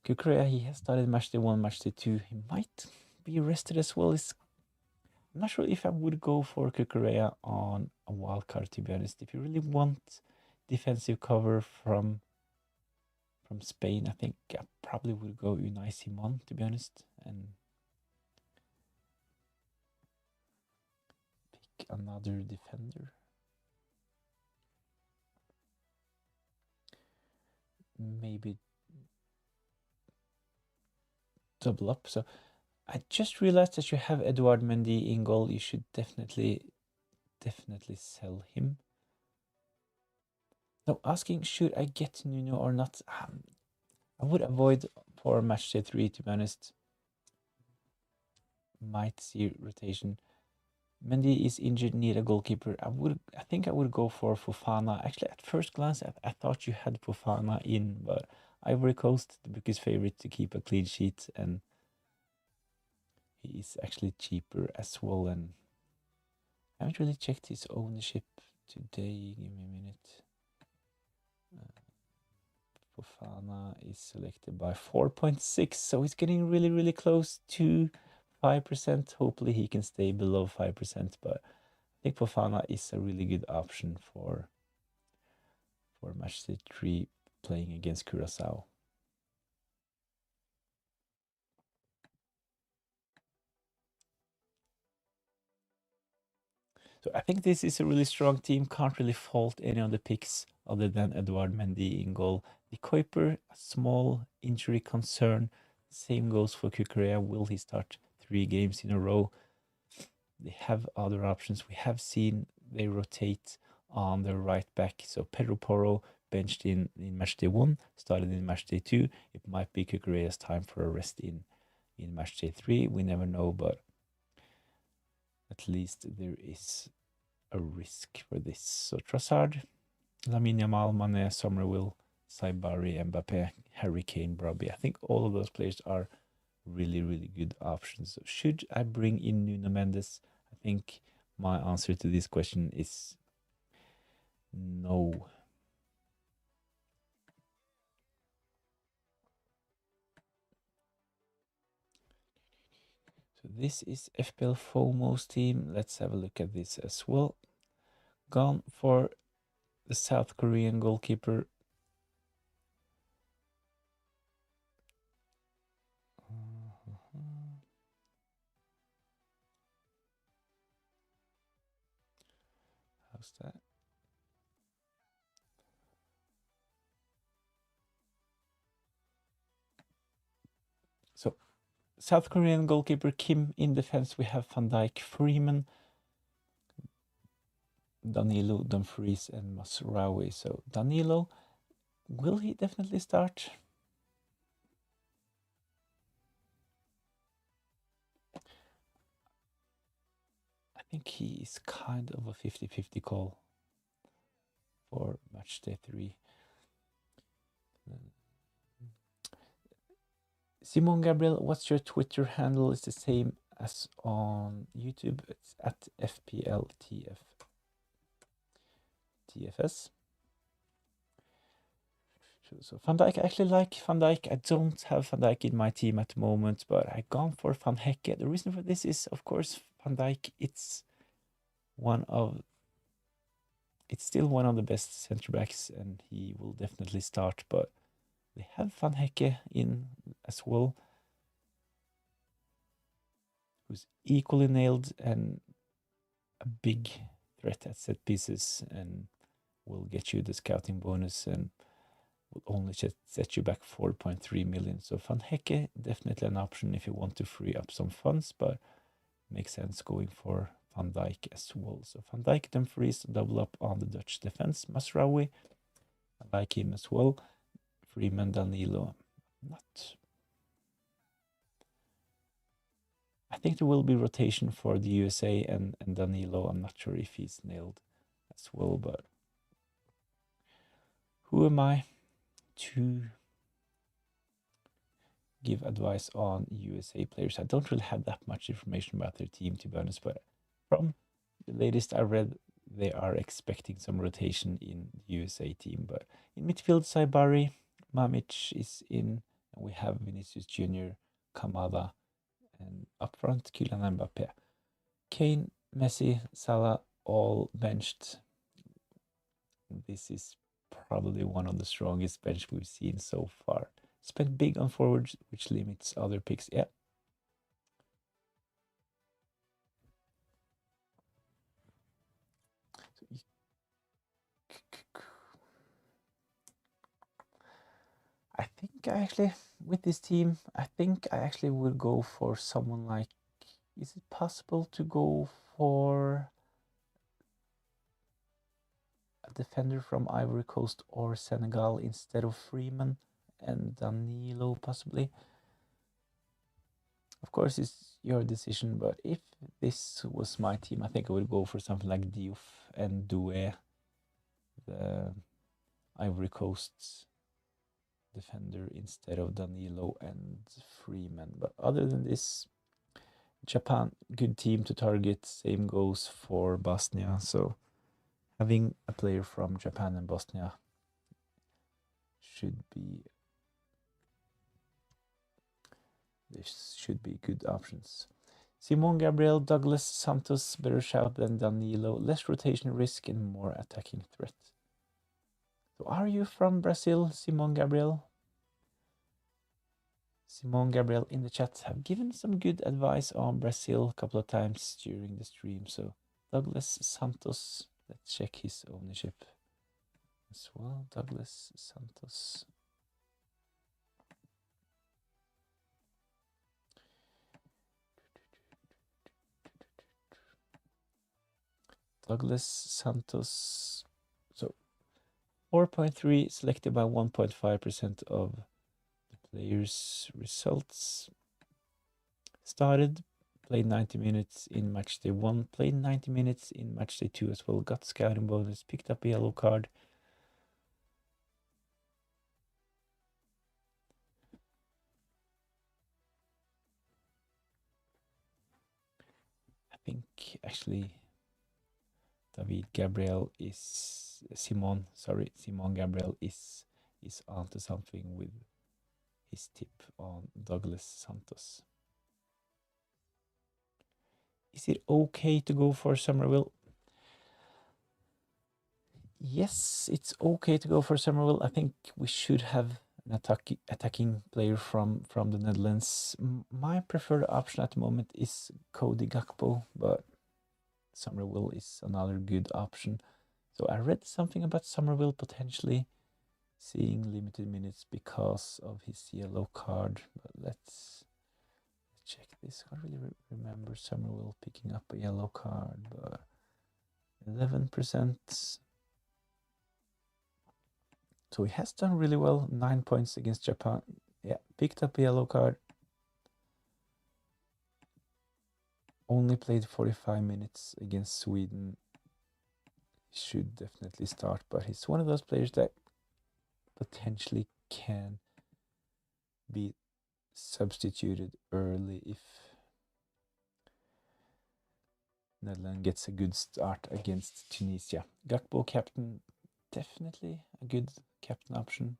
Cucurella, he has started matchday 1, matchday 2. He might be rested as well. I'm not sure if I would go for Cucurella on a wildcard, to be honest. If you really want defensive cover from Spain, I think I probably would go Unai Simon, to be honest, and pick another defender. Maybe double up. So I just realized that you have Edouard Mendy in goal. You should definitely sell him. Now, asking, should I get Nuno or not? I would avoid for matchday 3, to be honest. Might see rotation. Mendy is injured, need a goalkeeper. I think I would go for Fofana. Actually, at first glance, I thought you had Fofana in, but Ivory Coast, the bookie's favorite to keep a clean sheet, and he is actually cheaper as well. And I haven't really checked his ownership today. Give me a minute. Fofana is selected by 4.6, so he's getting really close to 5%. Hopefully he can stay below 5%, but I think Fofana is a really good option for matchday 3 playing against Curacao. So I think this is a really strong team. Can't really fault any of the picks other than Edouard Mendy in goal. The Kuiper, a small injury concern. Same goes for Cucurella. Will he start 3 games in a row? They have other options. We have seen they rotate on the right back. So Pedro Porro benched in matchday 1, started in matchday 2. It might be Cucurella's time for a rest in matchday 3. We never know, but at least there is a risk for this. So Trossard, Lamine Yamal, Mane, Somerville, Saibari, Mbappe, Harry Kane, Brobby. I think all of those players are really good options. So should I bring in Nuno Mendes? I think my answer to this question is no. So this is FPL FOMO's team. Let's have a look at this as well. Gone for the South Korean goalkeeper. How's that? So South Korean goalkeeper Kim. In defense, we have Van Dijk, Freeman, Danilo, Dumfries, and Masraoui. So Danilo, will he definitely start? I think he is kind of a 50-50 call for matchday 3. Simon Gabriel, what's your Twitter handle? It's the same as on YouTube. It's at FPLTF. TFS. So Van Dijk, I actually like Van Dijk. I don't have Van Dijk in my team at the moment, but I gone for Van Hecke. The reason for this is, of course, Van Dijk. It's still one of the best center backs, and he will definitely start. But they have Van Hecke in as well, who's equally nailed and a big threat at set pieces, and will get you the scouting bonus and will only set you back 4.3 million. So Van Hecke, definitely an option if you want to free up some funds, but makes sense going for Van Dijk as well. So Van Dijk, Dumfries, double up on the Dutch defense. Masraoui, I like him as well. Freeman, Danilo, I think there will be rotation for the USA and Danilo. I'm not sure if he's nailed as well, but who am I to give advice on USA players? I don't really have that much information about their team, to be honest, but from the latest I read, they are expecting some rotation in the USA team. But in midfield, Saibari, Mamic is in, and we have Vinicius Jr., Kamada, and up front, Kylian Mbappe. Kane, Messi, Salah, all benched. This is probably one of the strongest bench we've seen so far. Spent big on forwards, which limits other picks. Yeah. I think I actually, with this team, I think I actually will go for someone like, is it possible to go for a defender from Ivory Coast or Senegal instead of Freeman and Danilo possibly? Of course, it's your decision, but if this was my team, I think I would go for something like Diouf and Doué, the Ivory Coast's defender, instead of Danilo and Freeman. But other than this, Japan, good team to target. Same goes for Bosnia. So having a player from Japan and Bosnia should be good options. Simon Gabriel, Douglas Santos, better shout than Danilo, less rotation risk and more attacking threat. So are you from Brazil, Simon Gabriel? Simon Gabriel in the chat have given some good advice on Brazil a couple of times during the stream. So Douglas Santos, let's check his ownership as well. Douglas Santos. Douglas Santos. So 4.3 selected by 1.5% of the players' results. Started, played 90 minutes in matchday 1, played 90 minutes in matchday 2 as well, got scouting bonus, picked up a yellow card. I think actually Simon Gabriel is onto something with his tip on Douglas Santos. Is it okay to go for Somerville? Yes, it's okay to go for Somerville. I think we should have an attacking player from the Netherlands. My preferred option at the moment is Cody Gakpo, but Somerville is another good option. So I read something about Somerville potentially seeing limited minutes because of his yellow card. But let's check this. I can't really remember Somerville picking up a yellow card, but 11%. So he has done really well. 9 points against Japan. Yeah, picked up a yellow card. Only played 45 minutes against Sweden. Should definitely start, but he's one of those players that potentially can be substituted early if Netherlands gets a good start against Tunisia. Gakpo captain, definitely a good captain option.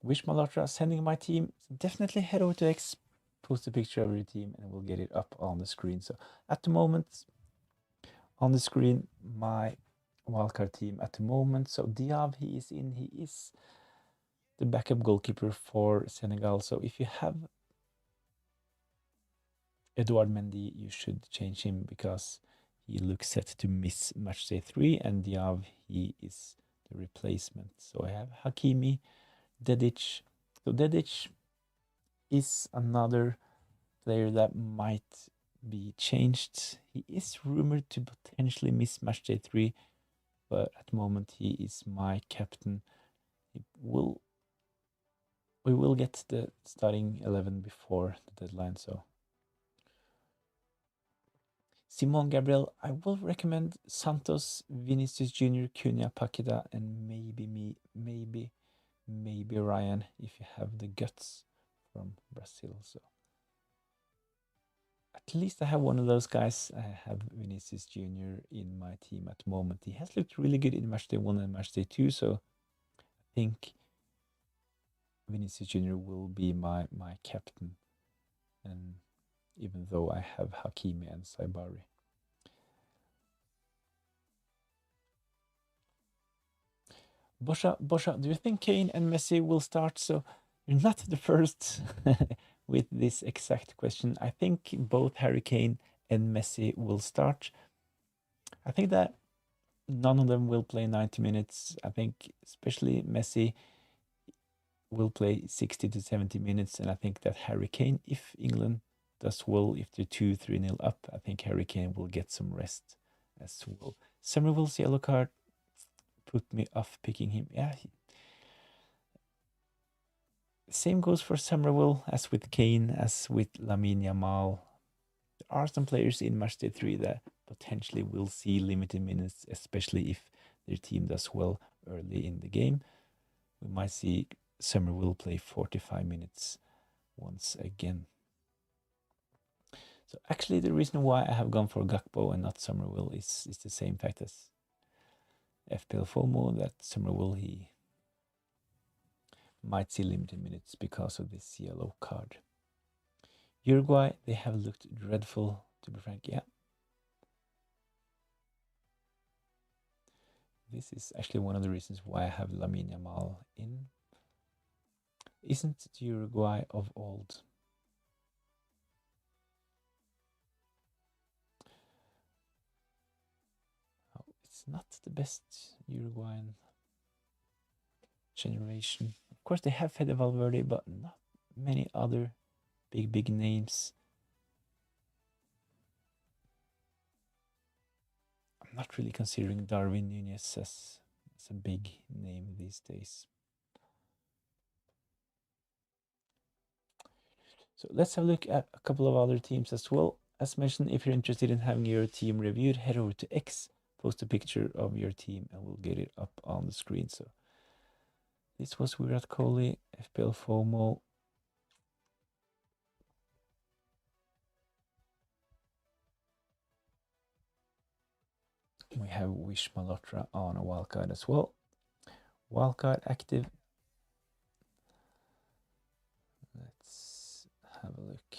Wish Malhotra sending my team. Definitely head over to X, post a picture of your team, and we'll get it up on the screen. So at the moment, on the screen, my wildcard team at the moment. So Diab, he is in. He is the backup goalkeeper for Senegal. So if you have Edouard Mendy, you should change him because he looks set to miss matchday 3, and Diab, he is the replacement. So I have Hakimi, Dedic. So Dedic is another player that might be changed. He is rumored to potentially miss matchday 3, but at the moment he is my captain. We will get the starting 11 before the deadline. So Simon Gabriel, I will recommend Santos, Vinicius Jr., Cunha, Paqueta, and maybe Ryan if you have the guts from Brazil. So at least I have one of those guys. I have Vinicius Jr. in my team at the moment. He has looked really good in matchday 1 and matchday 2, so I think Vinicius Jr. will be my captain. And even though I have Hakimi and Saibari. Bosha, do you think Kane and Messi will start? So you're not the first with this exact question. I think both Harry Kane and Messi will start. I think that none of them will play 90 minutes. I think especially Messi will play 60 to 70 minutes. And I think that Harry Kane, if England does well, if they're 2-3-0 up, I think Harry Kane will get some rest as well. Somerville's yellow card put me off picking him. Yeah. Same goes for Somerville as with Kane, as with Lamine Yamal. There are some players in matchday 3 that potentially will see limited minutes, especially if their team does well early in the game. We might see Somerville play 45 minutes once again. So actually the reason why I have gone for Gakpo and not Somerville is the same fact as FPL FOMO, that Somerville, he might see limited minutes because of this yellow card. Uruguay, they have looked dreadful, to be frank. Yeah. This is actually one of the reasons why I have Lamine Yamal in. Isn't it Uruguay of old? Oh, it's not the best Uruguayan generation. Of course, they have Fede Valverde, but not many other big names. I'm not really considering Darwin Nunez as a big name these days. So let's have a look at a couple of other teams as well. As mentioned, if you're interested in having your team reviewed, head over to X, post a picture of your team, and we'll get it up on the screen. So this was Virat Kohli, FPL FOMO. We have Wish Malhotra on a wildcard as well. Wildcard active. Let's have a look.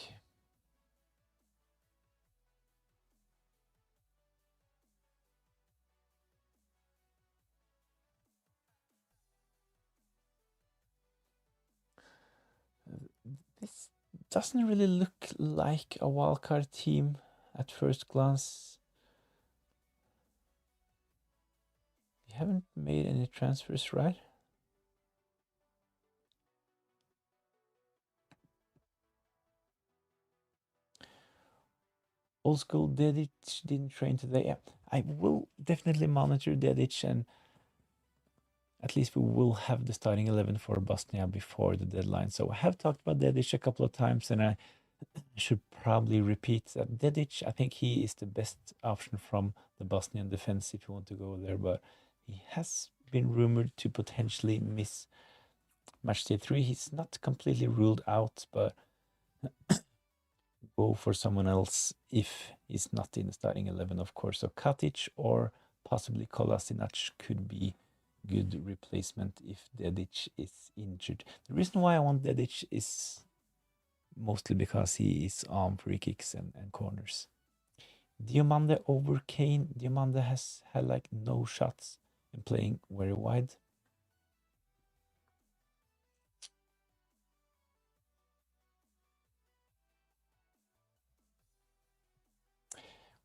This doesn't really look like a wildcard team at first glance. We haven't made any transfers, right? Old school Dedic didn't train today. Yeah, I will definitely monitor Dedic, and at least we will have the starting 11 for Bosnia before the deadline. So I have talked about Dedic a couple of times, and I should probably repeat that Dedic, I think he is the best option from the Bosnian defense if you want to go there, but he has been rumored to potentially miss matchday 3. He's not completely ruled out, but go for someone else if he's not in the starting 11, of course. So Katic or possibly Kolasinac could be good replacement if Dedic is injured. The reason why I want Dedic is mostly because he is on free kicks and corners. Diomande over Kane. Diomande has had like no shots and playing very wide.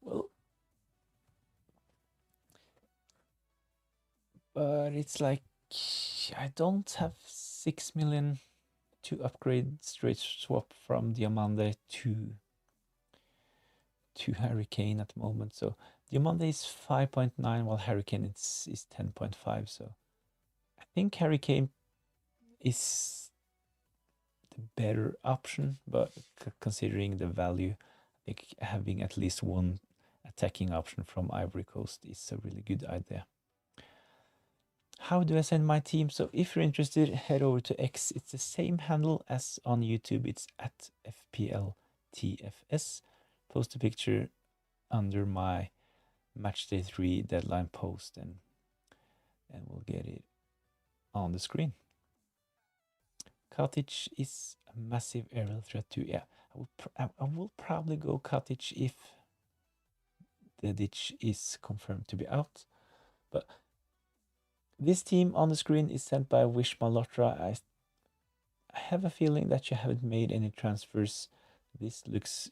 Well, but it's like I don't have 6 million to upgrade straight swap from Diamande to Harry Kane at the moment. So Diamande is 5.9 while Harry Kane is 10.5. So I think Harry Kane is the better option, but considering the value, I think having at least one attacking option from Ivory Coast is a really good idea. How do I send my team? So if you're interested, head over to X. It's the same handle as on YouTube. It's at FPLTFS. Post a picture under my matchday 3 deadline post and we'll get it on the screen. Katic is a massive aerial threat too. Yeah, I will probably go Katic if Dedic is confirmed to be out. But this team on the screen is sent by Wish Malhotra. I have a feeling that you haven't made any transfers. This looks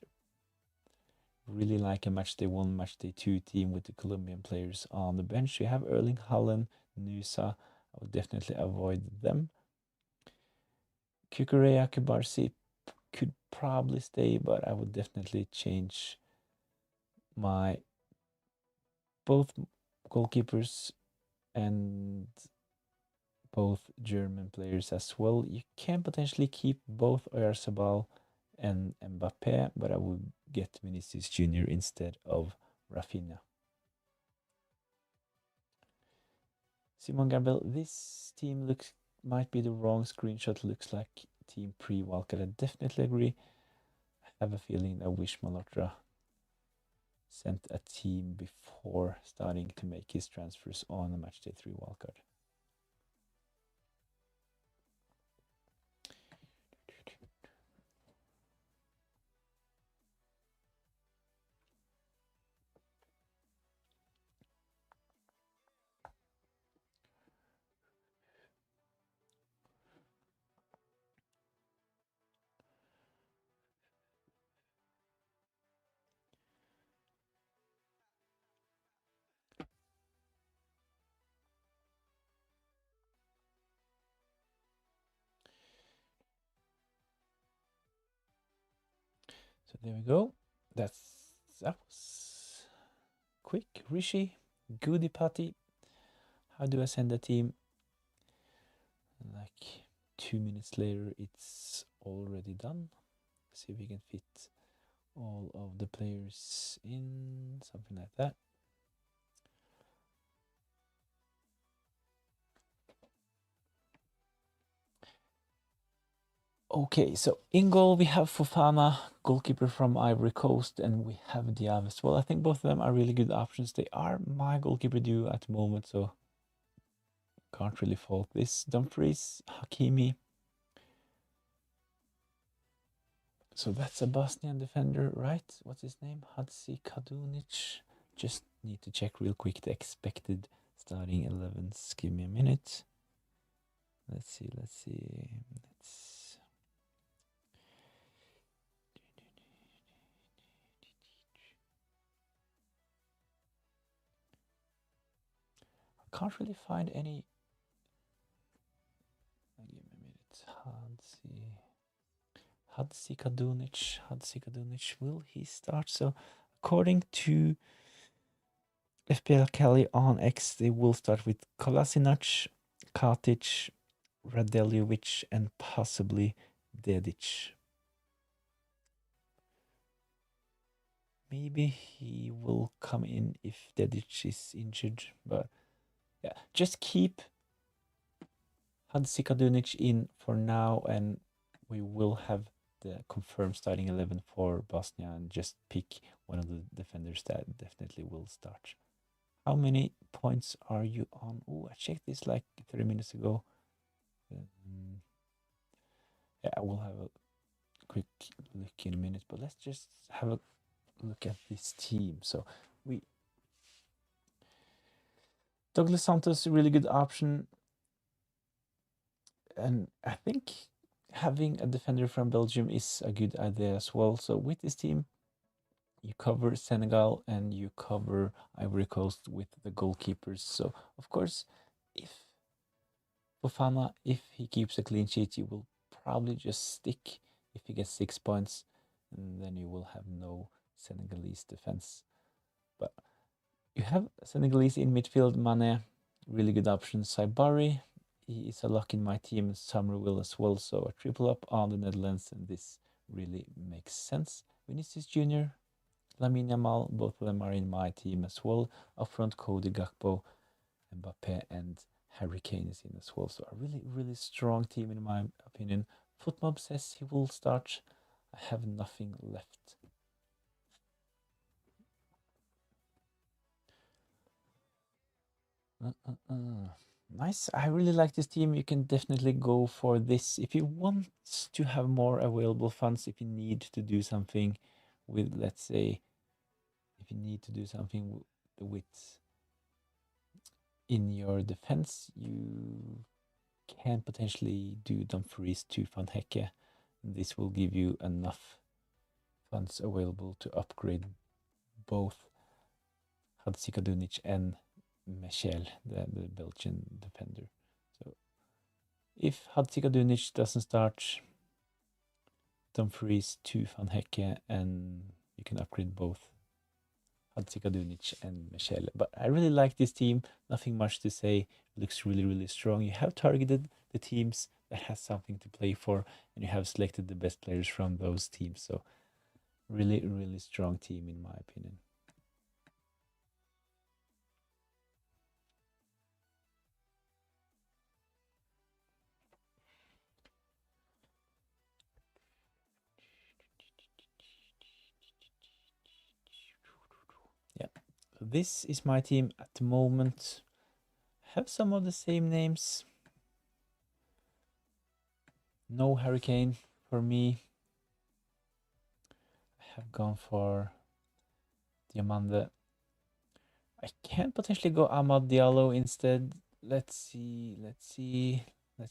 really like a matchday 1, matchday 2 team with the Colombian players on the bench. You have Erling Haaland, Nusa. I would definitely avoid them. Kukurea, Kubarsi could probably stay, but I would definitely change my both goalkeepers and both German players as well. You can potentially keep both Oyarzabal and Mbappe, but I would get Vinicius Jr. instead of Rafinha. Simon Gabriel, this team might be the wrong screenshot. Looks like team pre-WILDCARD. I definitely agree. I have a feeling that Wish Malhotra sent a team before starting to make his transfers on the matchday 3 WILDCARD. So there we go. That was quick. Rishi, Goodipati. How do I send the team? Like 2 minutes later, it's already done. Let's see if we can fit all of the players in, something like that. Okay, so in goal we have Fofana, goalkeeper from Ivory Coast, and we have Diav as well. I think both of them are really good options. They are my goalkeeper duo at the moment, so can't really fault this. Dumfries, Hakimi. So that's a Bosnian defender, right? What's his name? Hadzi Kadunic. Just need to check real quick the expected starting 11s. Give me a minute. Let's see. I can't really find any. Give me a minute. Hadzi Kadunic. Will he start? So according to FPL Cali on X, they will start with Kolasinac, Katic, Radeljovic, and possibly Dedic. Maybe he will come in if Dedic is injured, but yeah, just keep Hadzi Kadunic in for now, and we will have the confirmed starting 11 for Bosnia and just pick one of the defenders that definitely will start. How many points are you on? Oh, I checked this like 30 minutes ago. Yeah, I will have a quick look in a minute, but let's just have a look at this team. So Douglas Santos, a really good option. And I think having a defender from Belgium is a good idea as well. So with this team, you cover Senegal and you cover Ivory Coast with the goalkeepers. So of course, if Fofana, if he keeps a clean sheet, you will probably just stick if he gets 6 points, and then you will have no Senegalese defense. But you have Senegalese in midfield, Mane, really good option. Saibari, he is a lock in my team, and Summerville as well. So a triple up on the Netherlands, and this really makes sense. Vinicius Jr., Lamine Yamal, both of them are in my team as well. Up front, Cody Gakpo, Mbappe, and Harry Kane is in as well. So a really, really strong team in my opinion. Footmob says he will start. I have nothing left. Nice. I really like this team. You can definitely go for this. If you want to have more available funds, if you need to do something with, let's say, if you need to do something with in your defense, you can potentially do Dumfries to Van Hecke. This will give you enough funds available to upgrade both Hadzikadunic and Michel, the Belgian defender. So if Hadzikadunic doesn't start, Dumfries to Van Hecke, and you can upgrade both Hadzikadunic and Michel. But I really like this team. Nothing much to say. It looks really, really strong. You have targeted the teams that has something to play for, and you have selected the best players from those teams. So really, really strong team in my opinion. Yeah, so this is my team at the moment. I have some of the same names. No Harry Kane for me. I have gone for Diamande. I can potentially go Amad Diallo instead. Let's see. Let's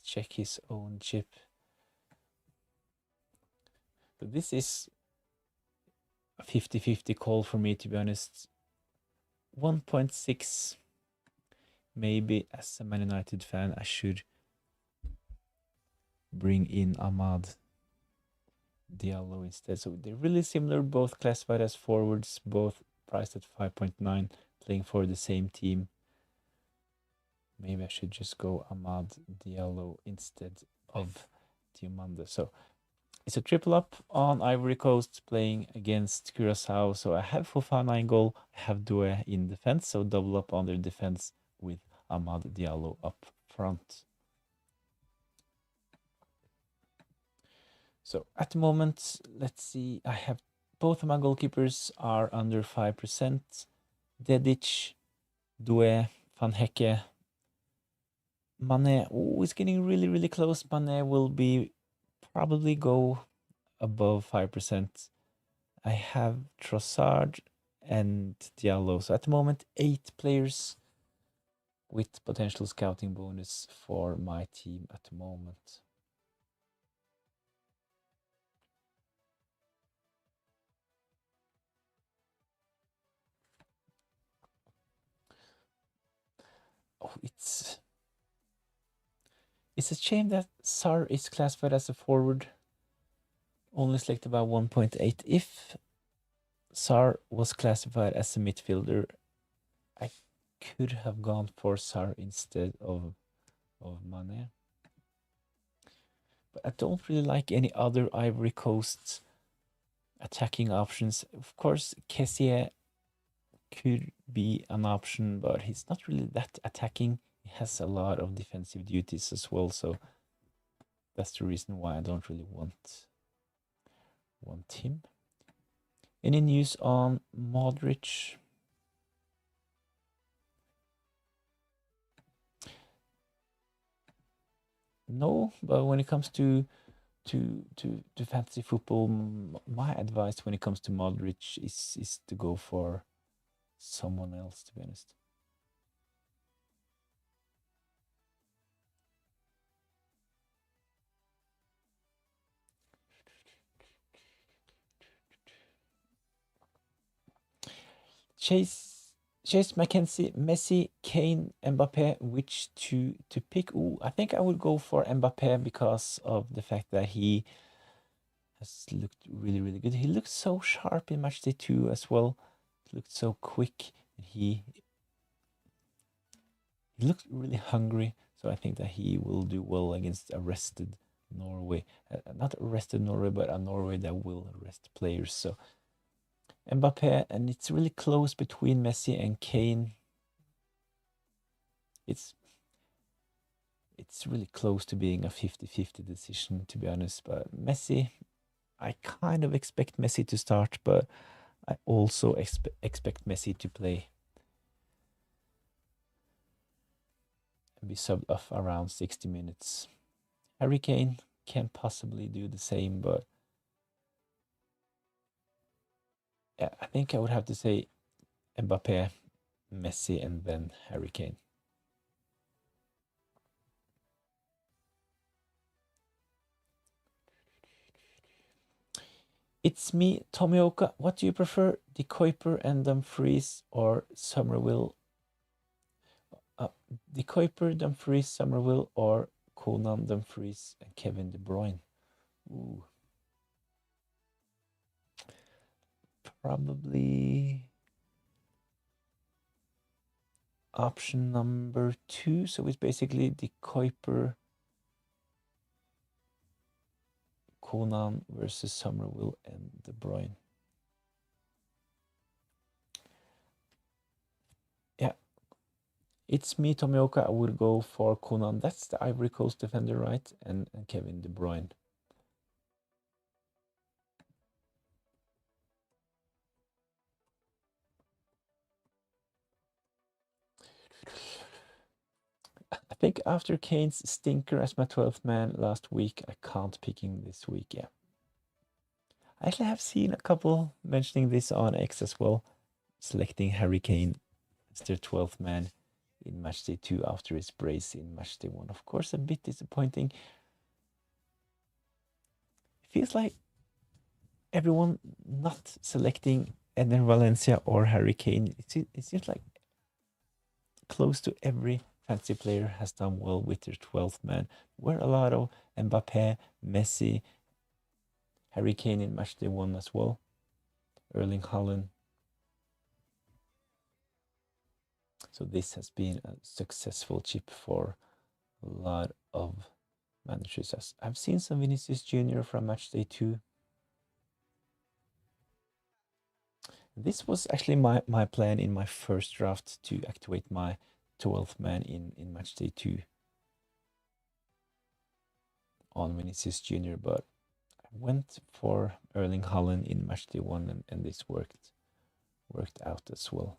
check his own chip. So this is a 50-50 call for me, to be honest. 1.6. Maybe as a Man United fan, I should bring in Amad Diallo instead. So they're really similar, both classified as forwards, both priced at 5.9, playing for the same team. Maybe I should just go Amad Diallo instead of Diamande. So it's a triple up on Ivory Coast playing against Curacao. So I have Fofana in goal, I have Doué in defense. So double up on their defense with Amad Diallo up front. So at the moment, let's see, I have both of my goalkeepers are under 5%. Dedic, Doué, Van Hecke, Mane. Oh, it's getting really, really close. Mane will be probably go above 5%. I have Trossard and Diallo. So at the moment, 8 players with potential scouting bonus for my team at the moment. Oh, it's a shame that Sar is classified as a forward. Only selected by 1.8. If Sar was classified as a midfielder, I could have gone for Sar instead of Mane. But I don't really like any other Ivory Coast attacking options. Of course, Kessié could be an option, but he's not really that attacking. He has a lot of defensive duties as well, so that's the reason why I don't really want Want him. Any news on Modric? No, but when it comes to fantasy football, my advice when it comes to Modric is to go for someone else, to be honest. Chase Mackenzie, Messi, Kane, Mbappe, which to pick? Ooh, I think I would go for Mbappe because of the fact that he has looked really, really good. He looked so sharp in matchday 2 as well. He looked so quick. He looked really hungry. So I think that he will do well against arrested Norway. Not arrested Norway, but a Norway that will arrest players. So Mbappe, and it's really close between Messi and Kane. It's really close to being a 50-50 decision, to be honest. But Messi, I kind of expect Messi to start, but I also expect Messi to play and be subbed off around 60 minutes. Harry Kane can possibly do the same, but yeah, I think I would have to say Mbappe, Messi, and then Harry Kane. It's me, Tomioka. What do you prefer, De Kuiper and Dumfries or Somerville? De Kuiper, Dumfries, Somerville, or Conan, Dumfries, and Kevin De Bruyne? Ooh. Probably option number 2. So it's basically De Kuiper, Conan versus Somerville and De Bruyne. Yeah, it's me, Tomioka. I would go for Conan. That's the Ivory Coast defender, right? And Kevin De Bruyne. I think after Kane's stinker as my 12th man last week, I can't pick him this week. Yeah. I actually have seen a couple mentioning this on X as well, selecting Harry Kane as their 12th man in matchday 2 after his brace in matchday 1. Of course, a bit disappointing. It feels like everyone not selecting Eder Valencia or Harry Kane. It seems like close to every fantasy player has done well with their 12th man. Were a lot of Mbappe, Messi, Harry Kane in matchday 1 as well. Erling Haaland. So this has been a successful chip for a lot of managers. I've seen some Vinicius Jr. from matchday 2. This was actually my plan in my first draft to activate my 12th man in matchday 2 on Vinicius Jr. But I went for Erling Haaland in matchday 1 and this worked out as well.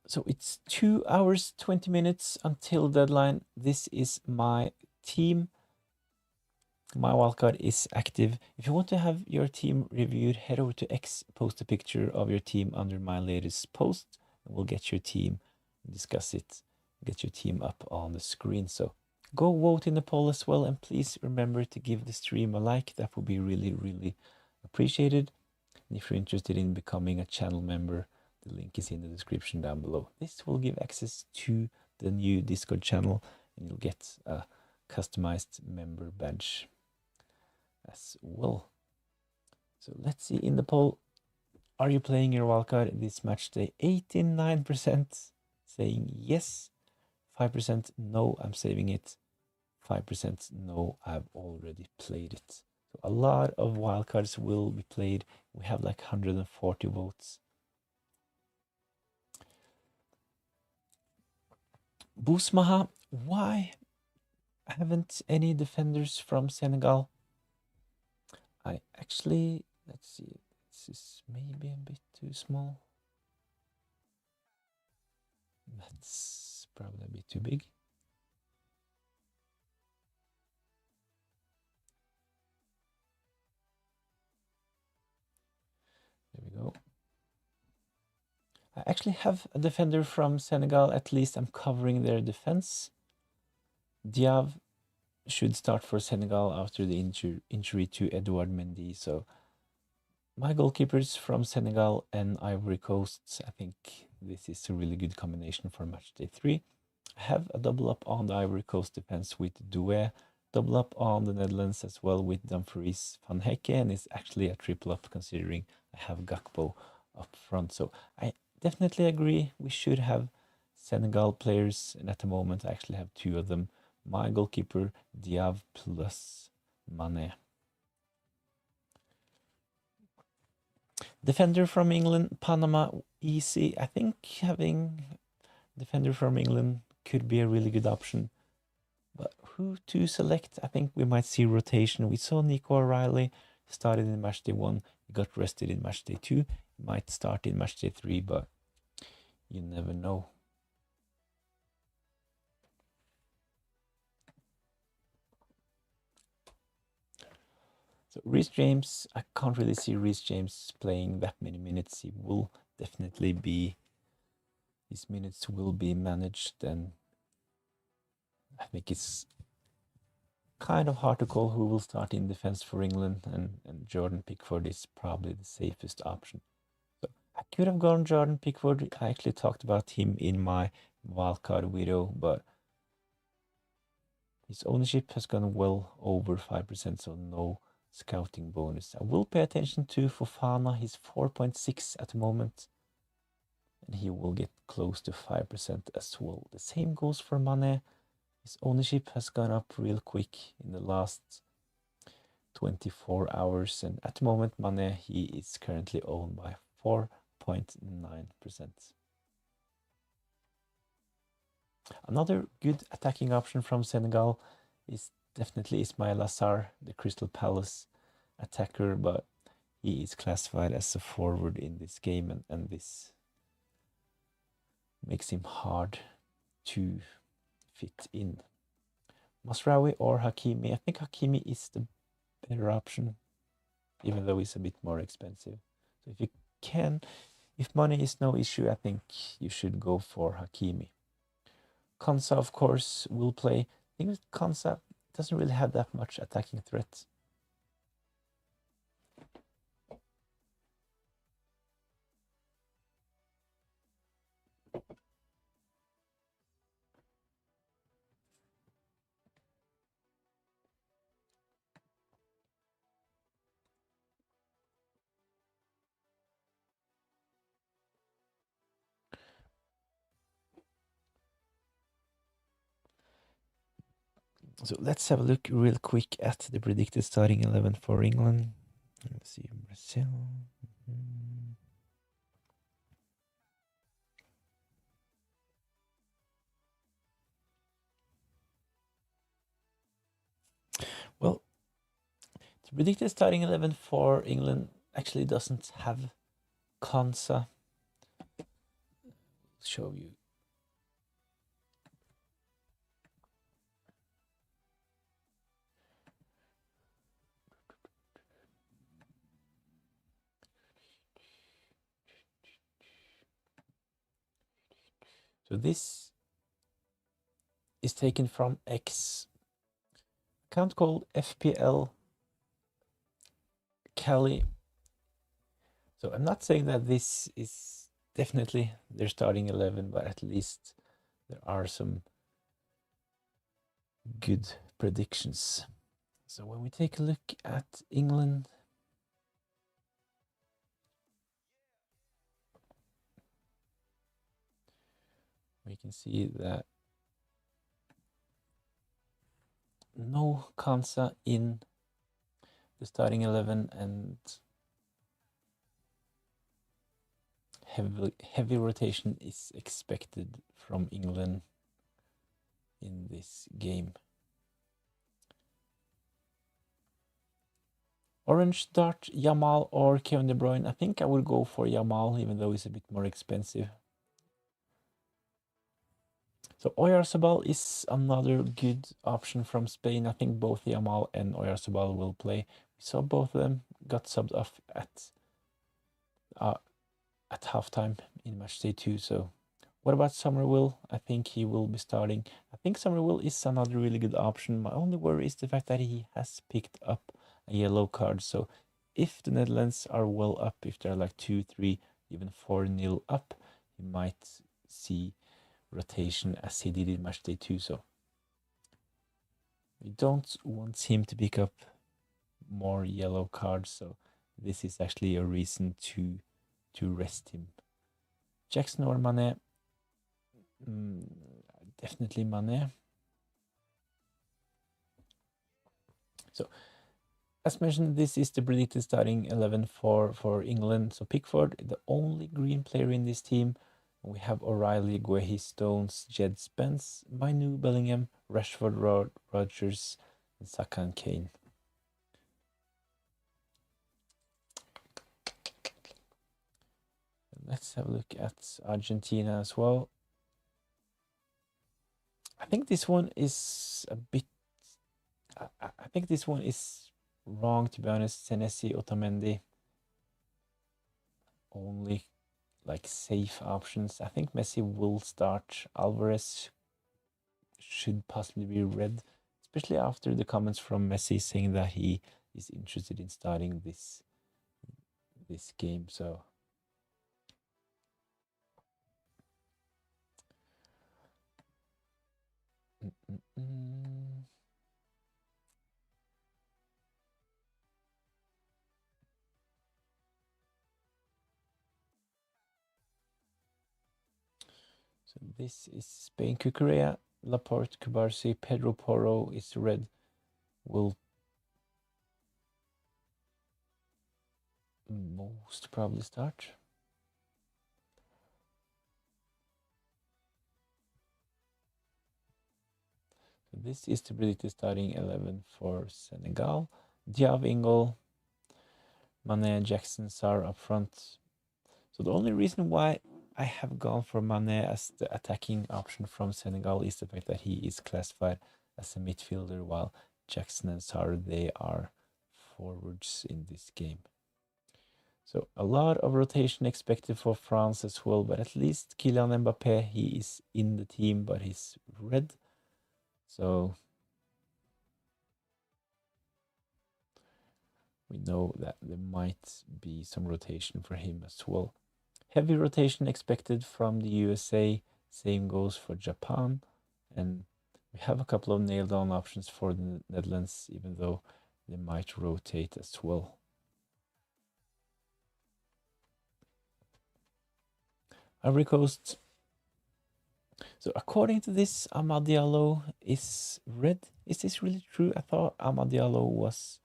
So it's 2 hours, 20 minutes until deadline. This is my team. My wildcard is active. If you want to have your team reviewed, head over to X, post a picture of your team under my latest post, and we'll get your team, discuss it, get your team up on the screen. So go vote in the poll as well, and please remember to give the stream a like. That would be really, really appreciated. And if you're interested in becoming a channel member, the link is in the description down below. This will give access to the new Discord channel, and you'll get a customized member badge as well. So let's see in the poll. Are you playing your wildcard this match day? 89% saying yes, 5% no, I'm saving it, 5% no, I've already played it. So a lot of wildcards will be played. We have like 140 votes. Bousmaha, why haven't any defenders from Senegal? I actually, let's see, this is maybe a bit too small. That's probably a bit too big. There we go. I actually have a defender from Senegal. At least I'm covering their defense. Diav should start for Senegal after the injury to Edouard Mendy. So my goalkeepers from Senegal and Ivory Coast, I think this is a really good combination for matchday 3. I have a double up on the Ivory Coast defense with Doué, double up on the Netherlands as well with Dumfries Van Hecke, and it's actually a triple up considering I have Gakpo up front. So I definitely agree we should have Senegal players, and at the moment I actually have 2 of them. My goalkeeper, Diav plus Mane. Defender from England, Panama, easy. I think having defender from England could be a really good option. But who to select? I think we might see rotation. We saw Nico O'Reilly started in matchday 1. He got rested in matchday 2. He might start in matchday 3, but you never know. So Reece James, I can't really see Reece James playing that many minutes. He will definitely be, his minutes will be managed, and I think it's kind of hard to call who will start in defense for England, and Jordan Pickford is probably the safest option. So I could have gone Jordan Pickford. I actually talked about him in my wildcard video, but his ownership has gone well over 5%, so no scouting bonus. I will pay attention to Fofana. He's 4.6 at the moment, and he will get close to 5% as well. The same goes for Mane. His ownership has gone up real quick in the last 24 hours, and at the moment Mane, he is currently owned by 4.9%. Another good attacking option from Senegal is definitely Ismail Assar, the Crystal Palace attacker, but he is classified as a forward in this game, and this makes him hard to fit in. Masraoui or Hakimi? I think Hakimi is the better option, even though it's a bit more expensive. So if you can, if money is no issue, I think you should go for Hakimi. Konsa, of course, will play. I think Konsa doesn't really have that much attacking threat. So let's have a look real quick at the predicted starting 11 for England. Let's see, Brazil. Well, the predicted starting 11 for England actually doesn't have Konsa. I'll show you. So this is taken from X account called FPL Cali. So I'm not saying that this is definitely their starting 11, but at least there are some good predictions. So when we take a look at England, we can see that no Kansa in the starting 11, and heavy rotation is expected from England in this game. Orange start Yamal or Kevin De Bruyne. I think I will go for Yamal, even though it's a bit more expensive. So Oyarzabal is another good option from Spain. I think both Yamal and Oyarzabal will play. We saw both of them got subbed off at halftime in matchday 2. So what about Somerville? I think he will be starting. I think Somerville is another really good option. My only worry is the fact that he has picked up a yellow card. So if the Netherlands are well up, if they're like 2-3, even 4-0 up, you might see rotation as he did in matchday 2. So we don't want him to pick up more yellow cards. So this is actually a reason to rest him. Jackson or Mane? Definitely Mane. So as mentioned, this is the predicted starting 11 for England. So Pickford, the only green player in this team. We have O'Reilly, Guehi, Stones, Jed Spence, Mainu, Bellingham, Rashford, Rodgers, and Saka and Kane. Let's have a look at Argentina as well. I think this one is a bit... I think this one is wrong, to be honest. Senesi, Otamendi. Only like safe options. I think Messi will start. Alvarez should possibly be red, especially after the comments from Messi saying that he is interested in starting this game. So So this is Spain. Cucurella, Laporte, Cubarsi, Pedro Porro is red. Will most probably start. So this is the predicted starting 11 for Senegal. Diaw, Ingle, Mane, Jackson, Sarr up front. So the only reason why I have gone for Mane as the attacking option from Senegal is the fact that he is classified as a midfielder, while Jackson and Sarr, they are forwards in this game. So a lot of rotation expected for France as well, but at least Kylian Mbappé, he is in the team, but he's red. So we know that there might be some rotation for him as well. Heavy rotation expected from the USA. Same goes for Japan. And we have a couple of nailed on options for the Netherlands, even though they might rotate as well. Ivory Coast. So according to this, Amad Diallo is red. Is this really true? I thought Amad Diallo was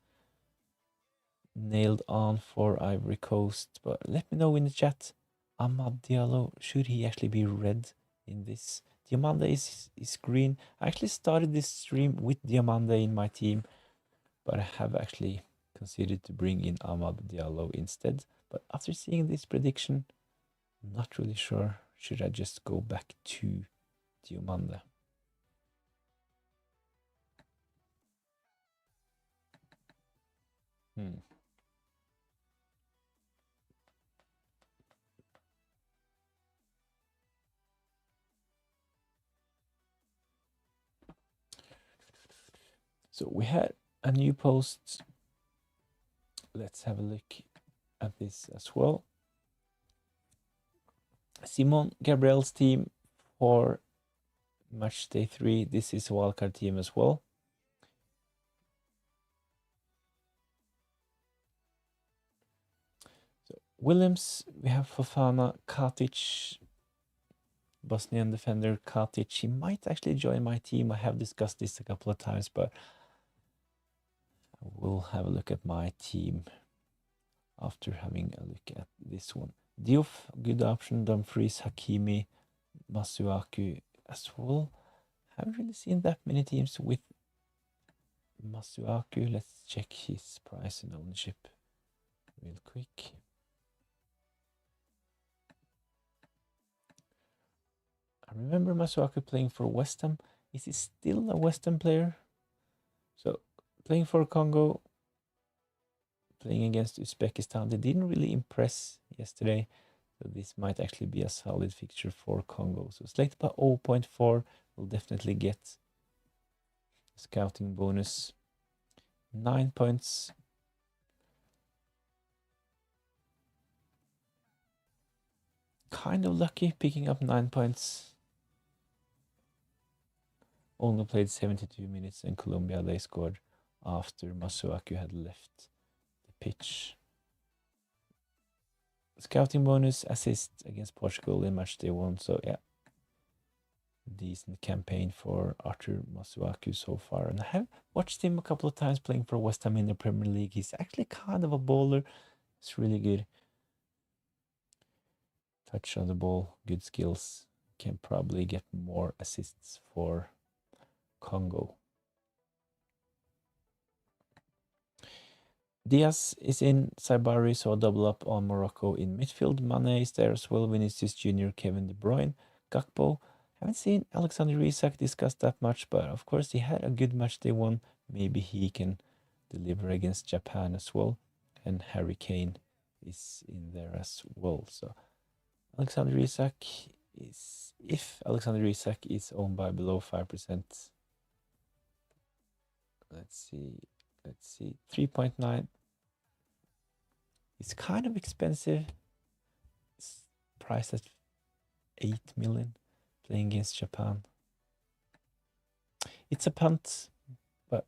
nailed on for Ivory Coast, but let me know in the chat. Amad Diallo, should he actually be red in this? Diamanda is green. I actually started this stream with Diamanda in my team, but I have actually considered to bring in Amad Diallo instead. But after seeing this prediction, I'm not really sure. Should I just go back to Diamanda? So we had a new post. Let's have a look at this as well. Simon Gabriel's team for matchday 3. This is a wildcard team as well. So Williams, we have Fofana, Katic, Bosnian defender Katic. He might actually join my team. I have discussed this a couple of times, but I will have a look at my team after having a look at this one. Diouf, good option. Dumfries, Hakimi, Masuaku as well. Haven't really seen that many teams with Masuaku. Let's check his price and ownership real quick. I remember Masuaku playing for West Ham. Is he still a West Ham player? So playing for Congo, playing against Uzbekistan, they didn't really impress yesterday. So this might actually be a solid fixture for Congo. So selected by 0.4 will definitely get a scouting bonus. 9 points. Kind of lucky picking up 9 points. Only played 72 minutes in Colombia. They scored after Masuaku had left the pitch. Scouting bonus, assist against Portugal in match day 1. So yeah, decent campaign for Arthur Masuaku so far. And I have watched him a couple of times playing for West Ham in the Premier League. He's actually kind of a bowler. It's really good. Touch on the ball, good skills. Can probably get more assists for Congo. Diaz is in, Saibari, so a double up on Morocco in midfield. Mane is there as well, Vinicius Jr., Kevin De Bruyne, Gakpo. Haven't seen Alexander Isak discussed that much, but of course he had a good match day 1. Maybe he can deliver against Japan as well. And Harry Kane is in there as well. So Alexander Isak is, if Alexander Isak is owned by below 5%, let's see, 3.9. It's kind of expensive. It's priced at 8 million, playing against Japan. It's a punt, but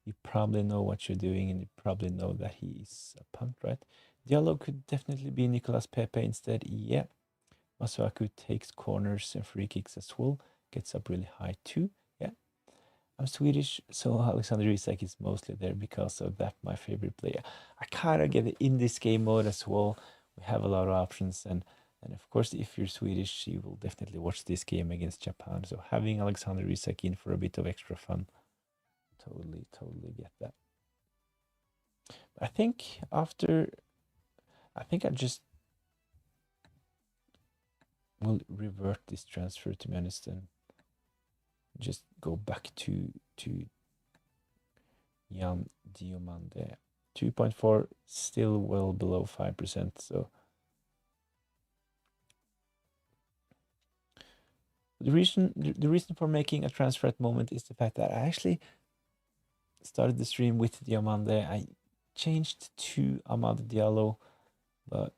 you probably know what you're doing, and you probably know that he is a punt, right? Diallo could definitely be Nicolas Pepe instead. Yeah. Masuaku takes corners and free kicks as well. Gets up really high too. Yeah. I'm Swedish, so Alexander Isak is mostly there because of that, my favorite player. I kind of get it in this game mode as well. We have a lot of options, and of course, if you're Swedish, you will definitely watch this game against Japan. So having Alexander Isak in for a bit of extra fun, totally get that. I think I just will revert this transfer, to be honest, and just go back to Jan Diomande. 2.4, still well below 5%. So the reason for making a transfer at the moment is the fact that I actually started the stream with Diomande. I changed to Amad Diallo, but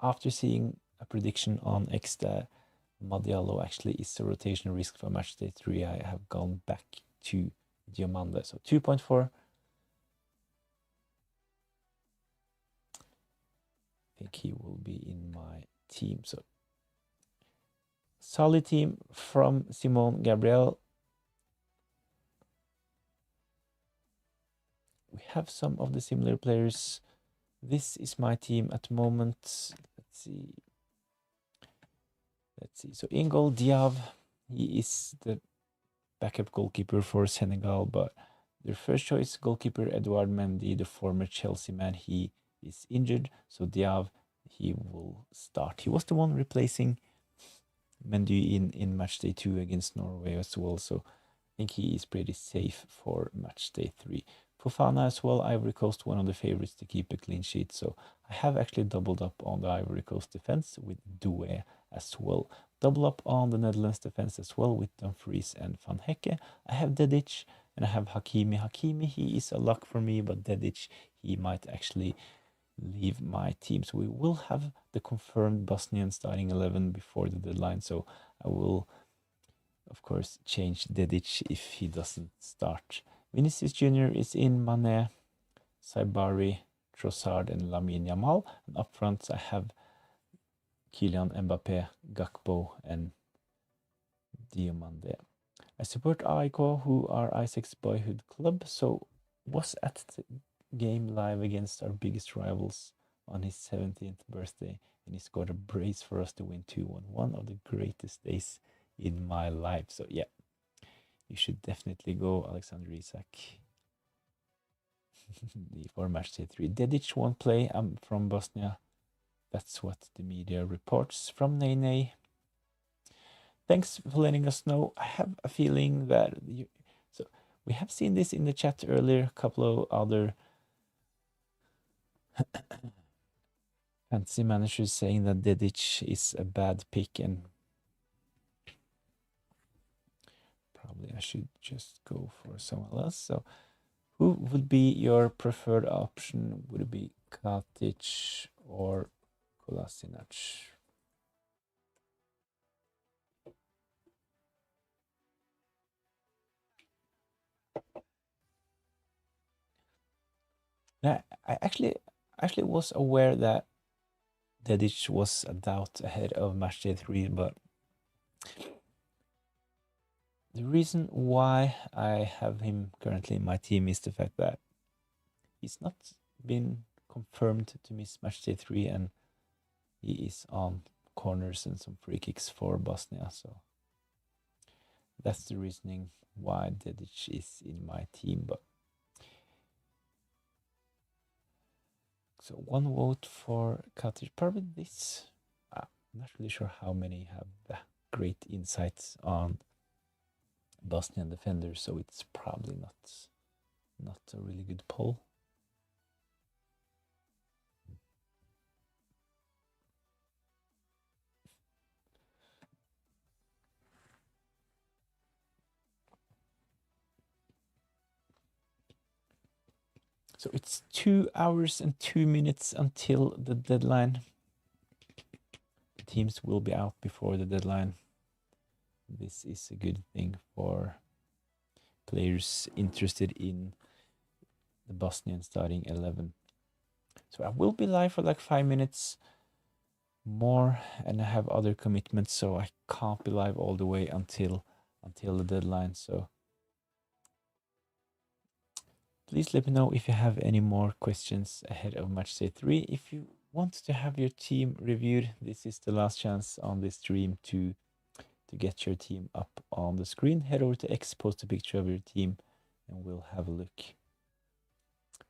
after seeing a prediction on X that Amad Diallo actually is a rotation risk for match day 3, I have gone back to Diomande. So 2.4. I think he will be in my team. So solid team from Simon Gabriel. We have some of the similar players. This is my team at the moment. Let's see. So in goal, Diav. He is the backup goalkeeper for Senegal, but their first choice goalkeeper, Edouard Mendy, the former Chelsea man, he is injured. So Diav, he will start. He was the one replacing Mendy in match day 2 against Norway as well. So I think he is pretty safe for match day 3. Fofana as well, Ivory Coast, one of the favorites to keep a clean sheet. So I have actually doubled up on the Ivory Coast defense with Doué as well. Double up on the Netherlands defense as well with Dumfries and Van Hecke. I have Dedic and I have Hakimi. Hakimi, he is a lock for me, but Dedic, he might actually leave my team. So we will have the confirmed Bosnian starting 11 before the deadline. So I will, of course, change Dedic if he doesn't start. Vinicius Jr. is in, Mane, Saibari, Trossard, and Lamine Yamal. And up front, I have Kylian Mbappe, Gakpo, and Diomande. I support Aiko, who are Isaac's boyhood club, so was at the game live against our biggest rivals on his 17th birthday, and he scored a brace for us to win 2-1. One of the greatest days in my life. So yeah, you should definitely go Alexander Isak for matchday 3. Dedic won't play. I'm from Bosnia. That's what the media reports from Nene. Thanks for letting us know. I have a feeling that so we have seen this in the chat earlier. A couple of other fantasy managers saying that Dedic is a bad pick, and probably I should just go for someone else. So who would be your preferred option? Would it be Katic or Kolasinac? Now, I actually was aware that Dedic was a doubt ahead of matchday 3, but the reason why I have him currently in my team is the fact that he's not been confirmed to miss matchday 3, and he is on corners and some free kicks for Bosnia. So that's the reasoning why Dedic is in my team. But so one vote for Katic. Probably this. I'm not really sure how many have the great insights on Bosnian defenders, so it's probably not a really good poll. So it's 2 hours and 2 minutes until the deadline. The teams will be out before the deadline. This is a good thing for players interested in the Bosnian starting 11. So I will be live for like 5 minutes more, and I have other commitments, so I can't be live all the way until the deadline. So please let me know if you have any more questions ahead of matchday 3. If you want to have your team reviewed, this is the last chance on this stream to get your team up on the screen. Head over to X, post a picture of your team, and we'll have a look.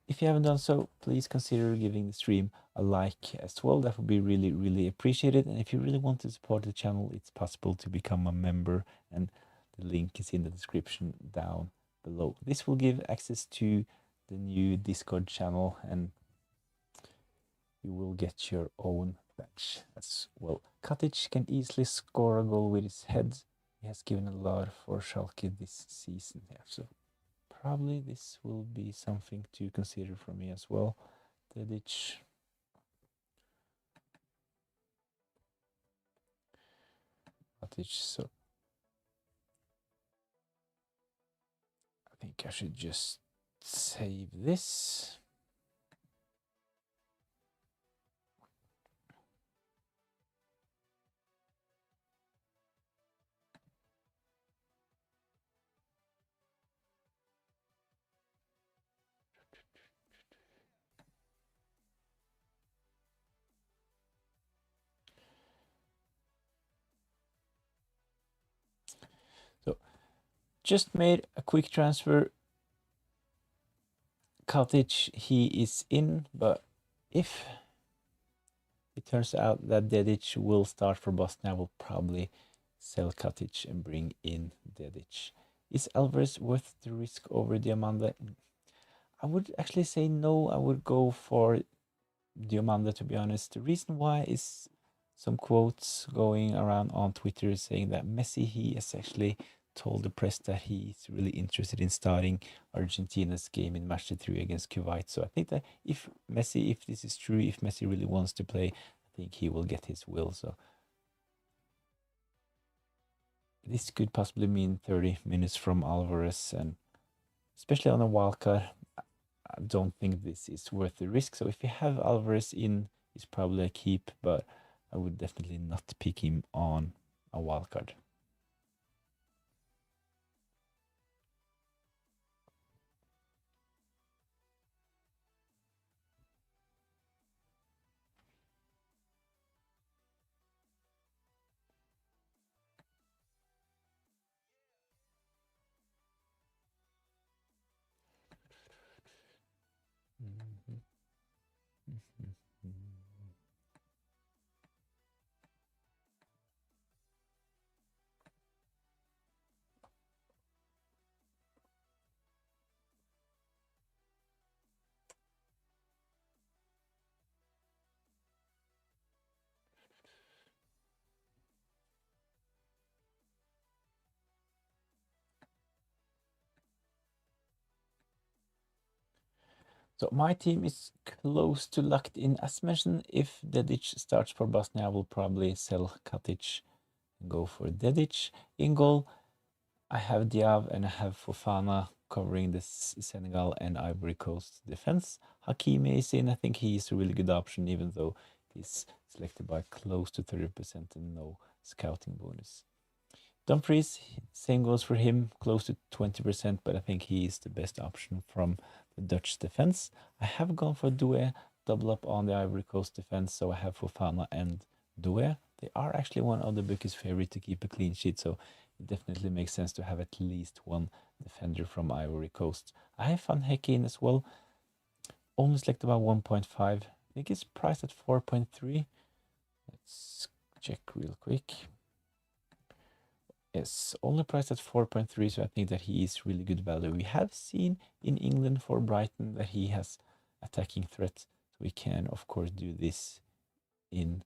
If you haven't done so, please consider giving the stream a like as well. That would be really, really appreciated. And if you really want to support the channel, it's possible to become a member, and the link is in the description down below. This will give access to the new Discord channel, and you will get your own badge as well. Katic can easily score a goal with his head. He has given a lot for Schalke this season here, so probably this will be something to consider for me as well. Dedic. Katic, so I think I should just save this. So just made a quick transfer. Katic, he is in, but if it turns out that Dedic will start for Bosnia, I will probably sell Katic and bring in Dedic. Is Alvarez worth the risk over Diamanda? I would actually say no. I would go for Diamanda, to be honest. The reason why is some quotes going around on Twitter saying that Messi, he has actually told the press that he's really interested in starting Argentina's game in match 3 against Kuwait. So I think that if this is true, if Messi really wants to play, I think he will get his will. So this could possibly mean 30 minutes from Alvarez, and especially on a wildcard, I don't think this is worth the risk. So if you have Alvarez in, he's probably a keep, but I would definitely not pick him on a wildcard. So my team is close to locked in. As mentioned, if Dedic starts for Bosnia, I will probably sell Katic and go for Dedic. In goal, I have Diaw and I have Fofana covering the Senegal and Ivory Coast defense. Hakimi is in. I think he is a really good option, even though he's selected by close to 30% and no scouting bonus. Dumfries, same goes for him, close to 20%, but I think he is the best option from the Dutch defense. I have gone for Doué, double up on the Ivory Coast defense, so I have Fofana and Doué. They are actually one of the bookies' favorite to keep a clean sheet, so it definitely makes sense to have at least one defender from Ivory Coast. I have Van Hecke in as well, only selected about 1.5. I think it's priced at 4.3. Let's check real quick. Yes, only priced at 4.3, so I think that he is really good value. We have seen in England for Brighton that he has attacking threat, so we can of course do this in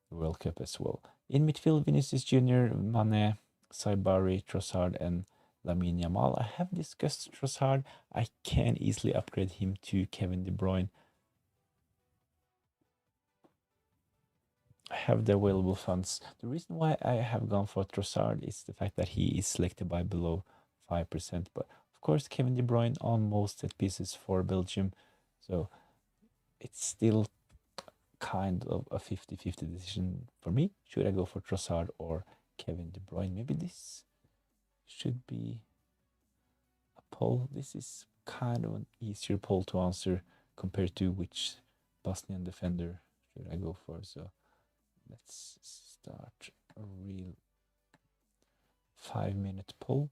the World Cup as well. In midfield, Vinicius Jr., Mane, Saibari, Trossard, and Lamine Yamal. I have discussed Trossard. I can easily upgrade him to Kevin De Bruyne. I have the available funds. The reason why I have gone for Trossard is the fact that he is selected by below 5%. But of course, Kevin De Bruyne on most set pieces for Belgium. So it's still kind of a 50-50 decision for me. Should I go for Trossard or Kevin De Bruyne? Maybe this should be a poll. This is kind of an easier poll to answer compared to which Bosnian defender should I go for. So let's start a real 5-minute poll.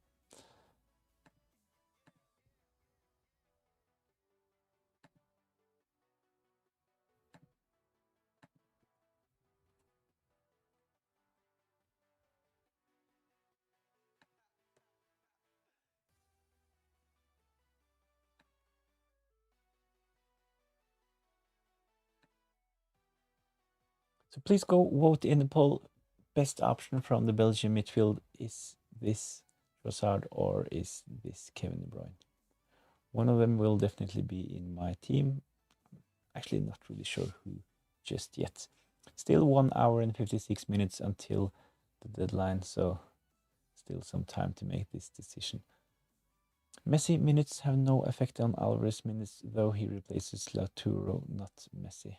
So please go vote in the poll. Best option from the Belgian midfield, is this Trossard or is this Kevin De Bruyne? One of them will definitely be in my team. Actually, not really sure who just yet. Still 1 hour and 56 minutes until the deadline, so still some time to make this decision. Messi minutes have no effect on Alvarez minutes, though he replaces Lautaro, not Messi.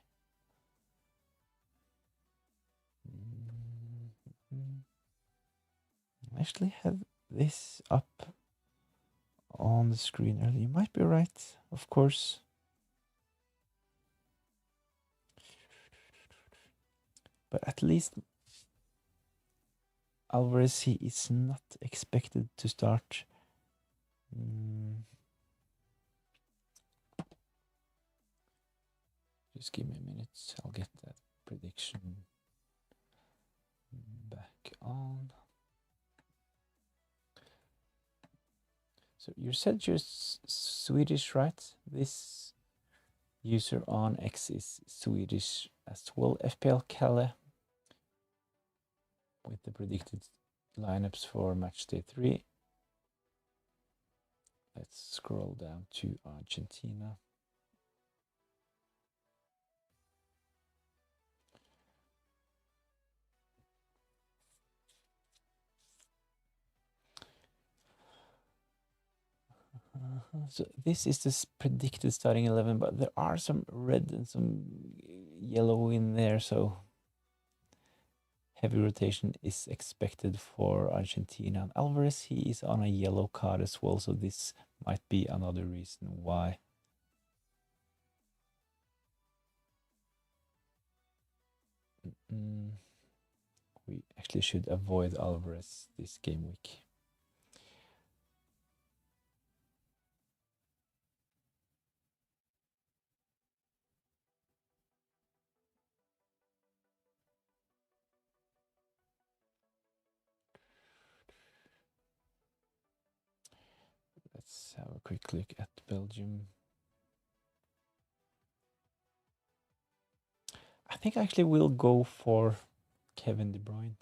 I actually had this up on the screen earlier. You might be right, of course. But at least Alvarez, he is not expected to start. Just give me a minute. I'll get that prediction back on. So you said you're Swedish, right? This user on X is Swedish as well. FPL Kalle with the predicted lineups for matchday 3. Let's scroll down to Argentina. So this is this predicted starting 11, but there are some red and some yellow in there, so heavy rotation is expected for Argentina. And Alvarez, he is on a yellow card as well, so this might be another reason why. We actually should avoid Alvarez this game week. Let's have a quick look at Belgium. I think I actually will go for Kevin De Bruyne.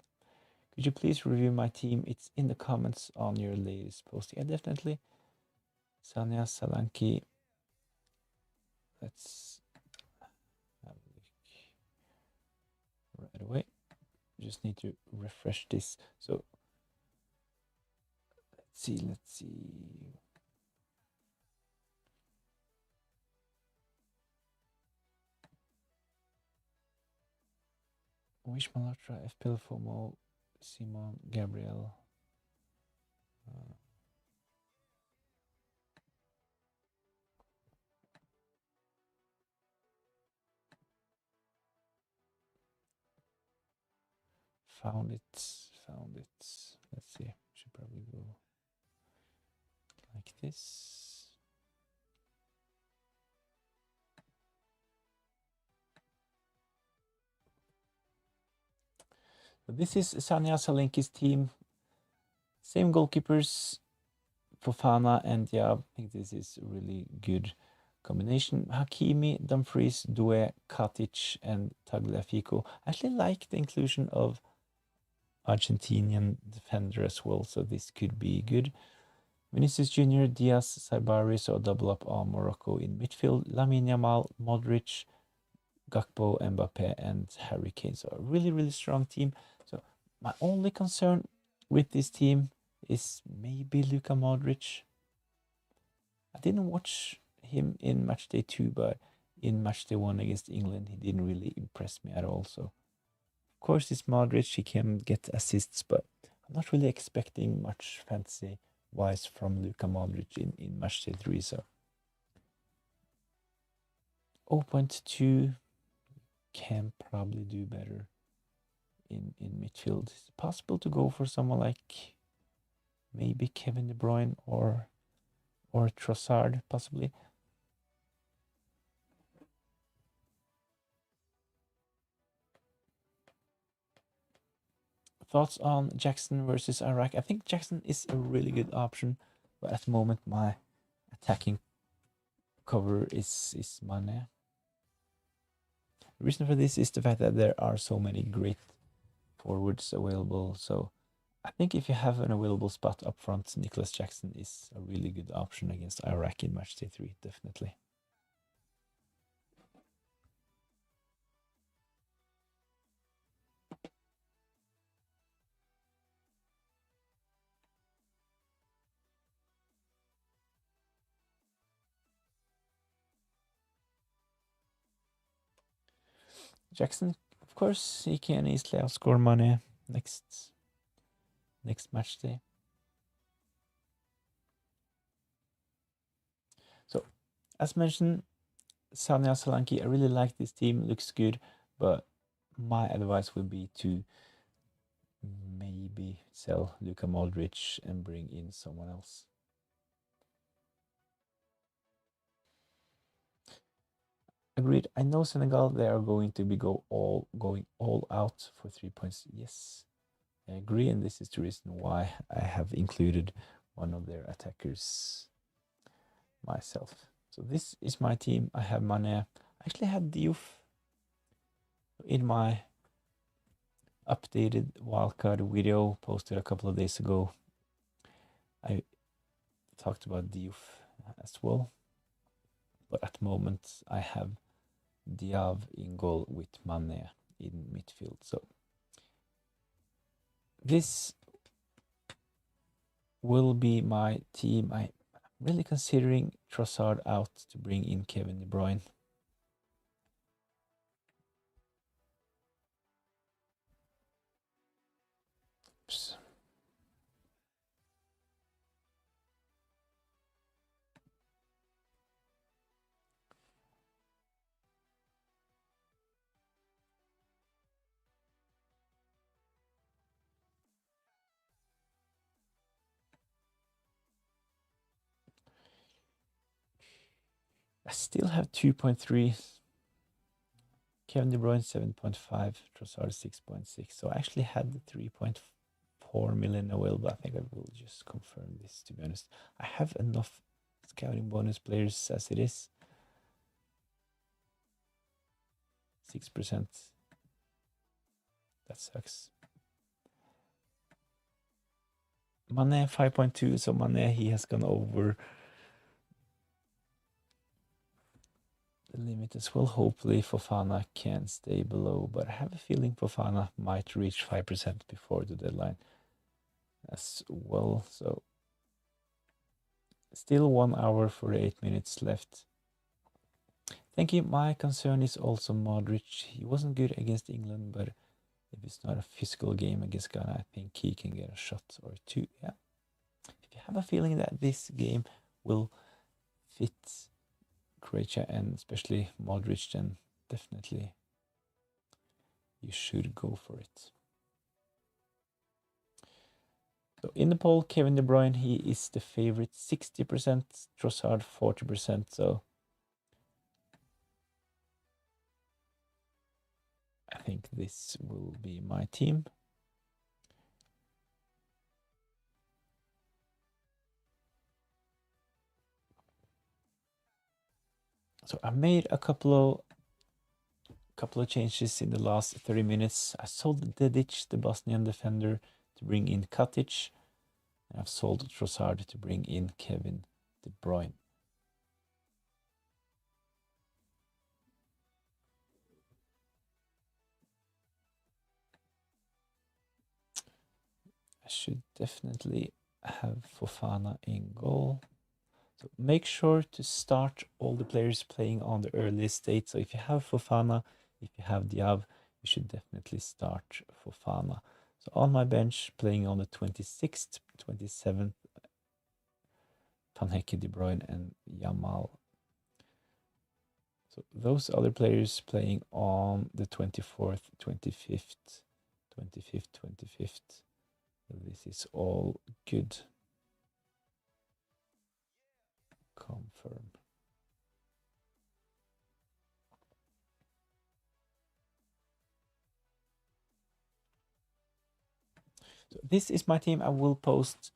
Could you please review my team? It's in the comments on your latest post. Yeah, definitely. Sanya Solanke. let's have a look right away. Just need to refresh this. So let's see. Wish Malatra, FPL FOMO, Simon, Gabriel. Found it. Let's see. Should probably go like this. So this is Sanya Salenki's team. Same goalkeepers, Fofana and Diab. I think this is a really good combination. Hakimi, Dumfries, Doué, Katic, and Tagliafico. I actually like the inclusion of Argentinian defender as well, so this could be good. Vinicius Jr., Diaz, Saibari, so double up on Morocco in midfield. Lamine Yamal, Modric, Gakpo, Mbappe, and Harry Kane. So a really, really strong team. So my only concern with this team is maybe Luka Modric. I didn't watch him in matchday 2, but in matchday 1 against England, he didn't really impress me at all. So of course, it's Modric. He can get assists, but I'm not really expecting much fantasy-wise from Luka Modric in matchday 3. So 0.2 can probably do better in midfield. It's possible to go for someone like maybe Kevin De Bruyne or Trossard, possibly. Thoughts on Jackson versus Iraq? I think Jackson is a really good option, but at the moment my attacking cover is Mane. The reason for this is the fact that there are so many great forwards available. So I think if you have an available spot up front, Nicholas Jackson is a really good option against Iraq in matchday 3, definitely. Jackson, of course, he can easily outscore Mane next match day. So, as mentioned, Sanya Solanke, I really like this team, looks good, but my advice would be to maybe sell Luka Modric and bring in someone else. Agreed. I know Senegal, they are going to be going all out for 3 points. Yes, I agree, and this is the reason why I have included one of their attackers myself. So this is my team. I have Mane. I actually had Diouf in my updated wildcard video posted a couple of days ago. I talked about Diouf as well, but at the moment I have Diav in goal with Mane in midfield. So this will be my team. I'm really considering Trossard out to bring in Kevin De Bruyne. Oops. I still have 2.3. Kevin De Bruyne 7.5, Trossard 6.6. So I actually had the 3.4 million available. I think I will just confirm this, to be honest. I have enough scouting bonus players as it is. 6%. That sucks. Mane 5.2. So Mane, he has gone over the limit as well. Hopefully Fofana can stay below, but I have a feeling Fofana might reach 5% before the deadline as well. So still 1 hour 48 minutes left. Thank you. My concern is also Modric. He wasn't good against England, but if it's not a physical game against Ghana, I think he can get a shot or two. Yeah. If you have a feeling that this game will fit Croatia and especially Modric, then definitely you should go for it. So in the poll, Kevin De Bruyne, he is the favorite, 60%, Trossard 40%. So I think this will be my team. So I made a couple of changes in the last 30 minutes. I sold Dedic, the Bosnian defender, to bring in Katic. And I've sold Trossard to bring in Kevin De Bruyne. I should definitely have Fofana in goal. So make sure to start all the players playing on the earliest date. So if you have Fofana, if you have Diav, you should definitely start Fofana. So on my bench, playing on the 26th, 27th, Van Hecke, De Bruyne, and Yamal. So those other players playing on the 24th, 25th, 25th, 25th. This is all good. Confirm. So this is my team. I will post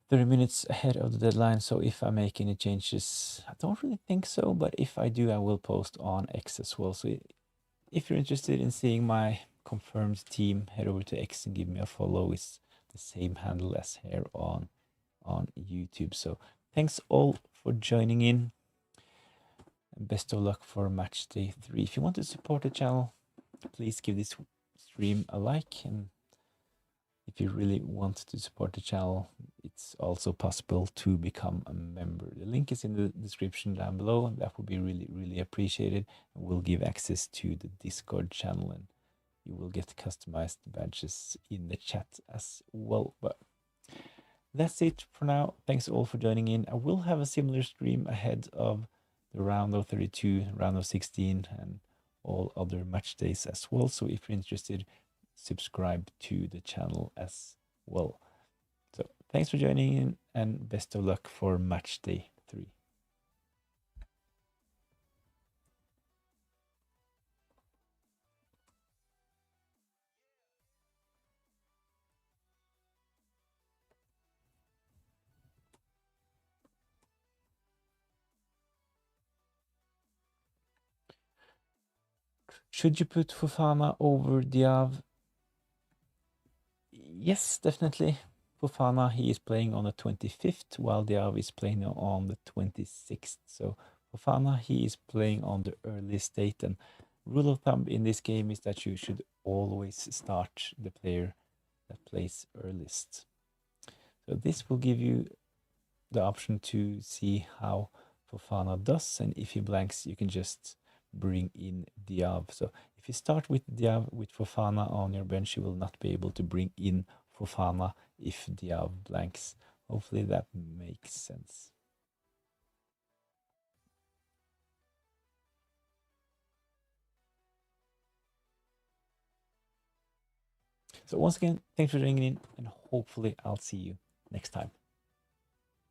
30 minutes ahead of the deadline. So if I make any changes, I don't really think so, but if I do, I will post on X as well. So if you're interested in seeing my confirmed team, head over to X and give me a follow. It's the same handle as here on YouTube. So thanks all for joining in. Best of luck for match day 3. If you want to support the channel, please give this stream a like, and if you really want to support the channel, it's also possible to become a member. The link is in the description down below, and that would be really appreciated, and will give access to the Discord channel, and you will get customized badges in the chat as well. But that's it for now. Thanks all for joining in. I will have a similar stream ahead of the round of 32, round of 16, and all other match days as well. So if you're interested, subscribe to the channel as well. So thanks for joining in, and best of luck for match day 3. Should you put Fofana over Diav? Yes, definitely. Fofana, he is playing on the 25th, while Diav is playing on the 26th. So Fofana, he is playing on the earliest date. And rule of thumb in this game is that you should always start the player that plays earliest. So this will give you the option to see how Fofana does, and if he blanks, you can just bring in Diav. So if you start with Diav with Fofana on your bench, you will not be able to bring in Fofana if Diav blanks. Hopefully that makes sense. So once again, thanks for joining in, and hopefully I'll see you next time.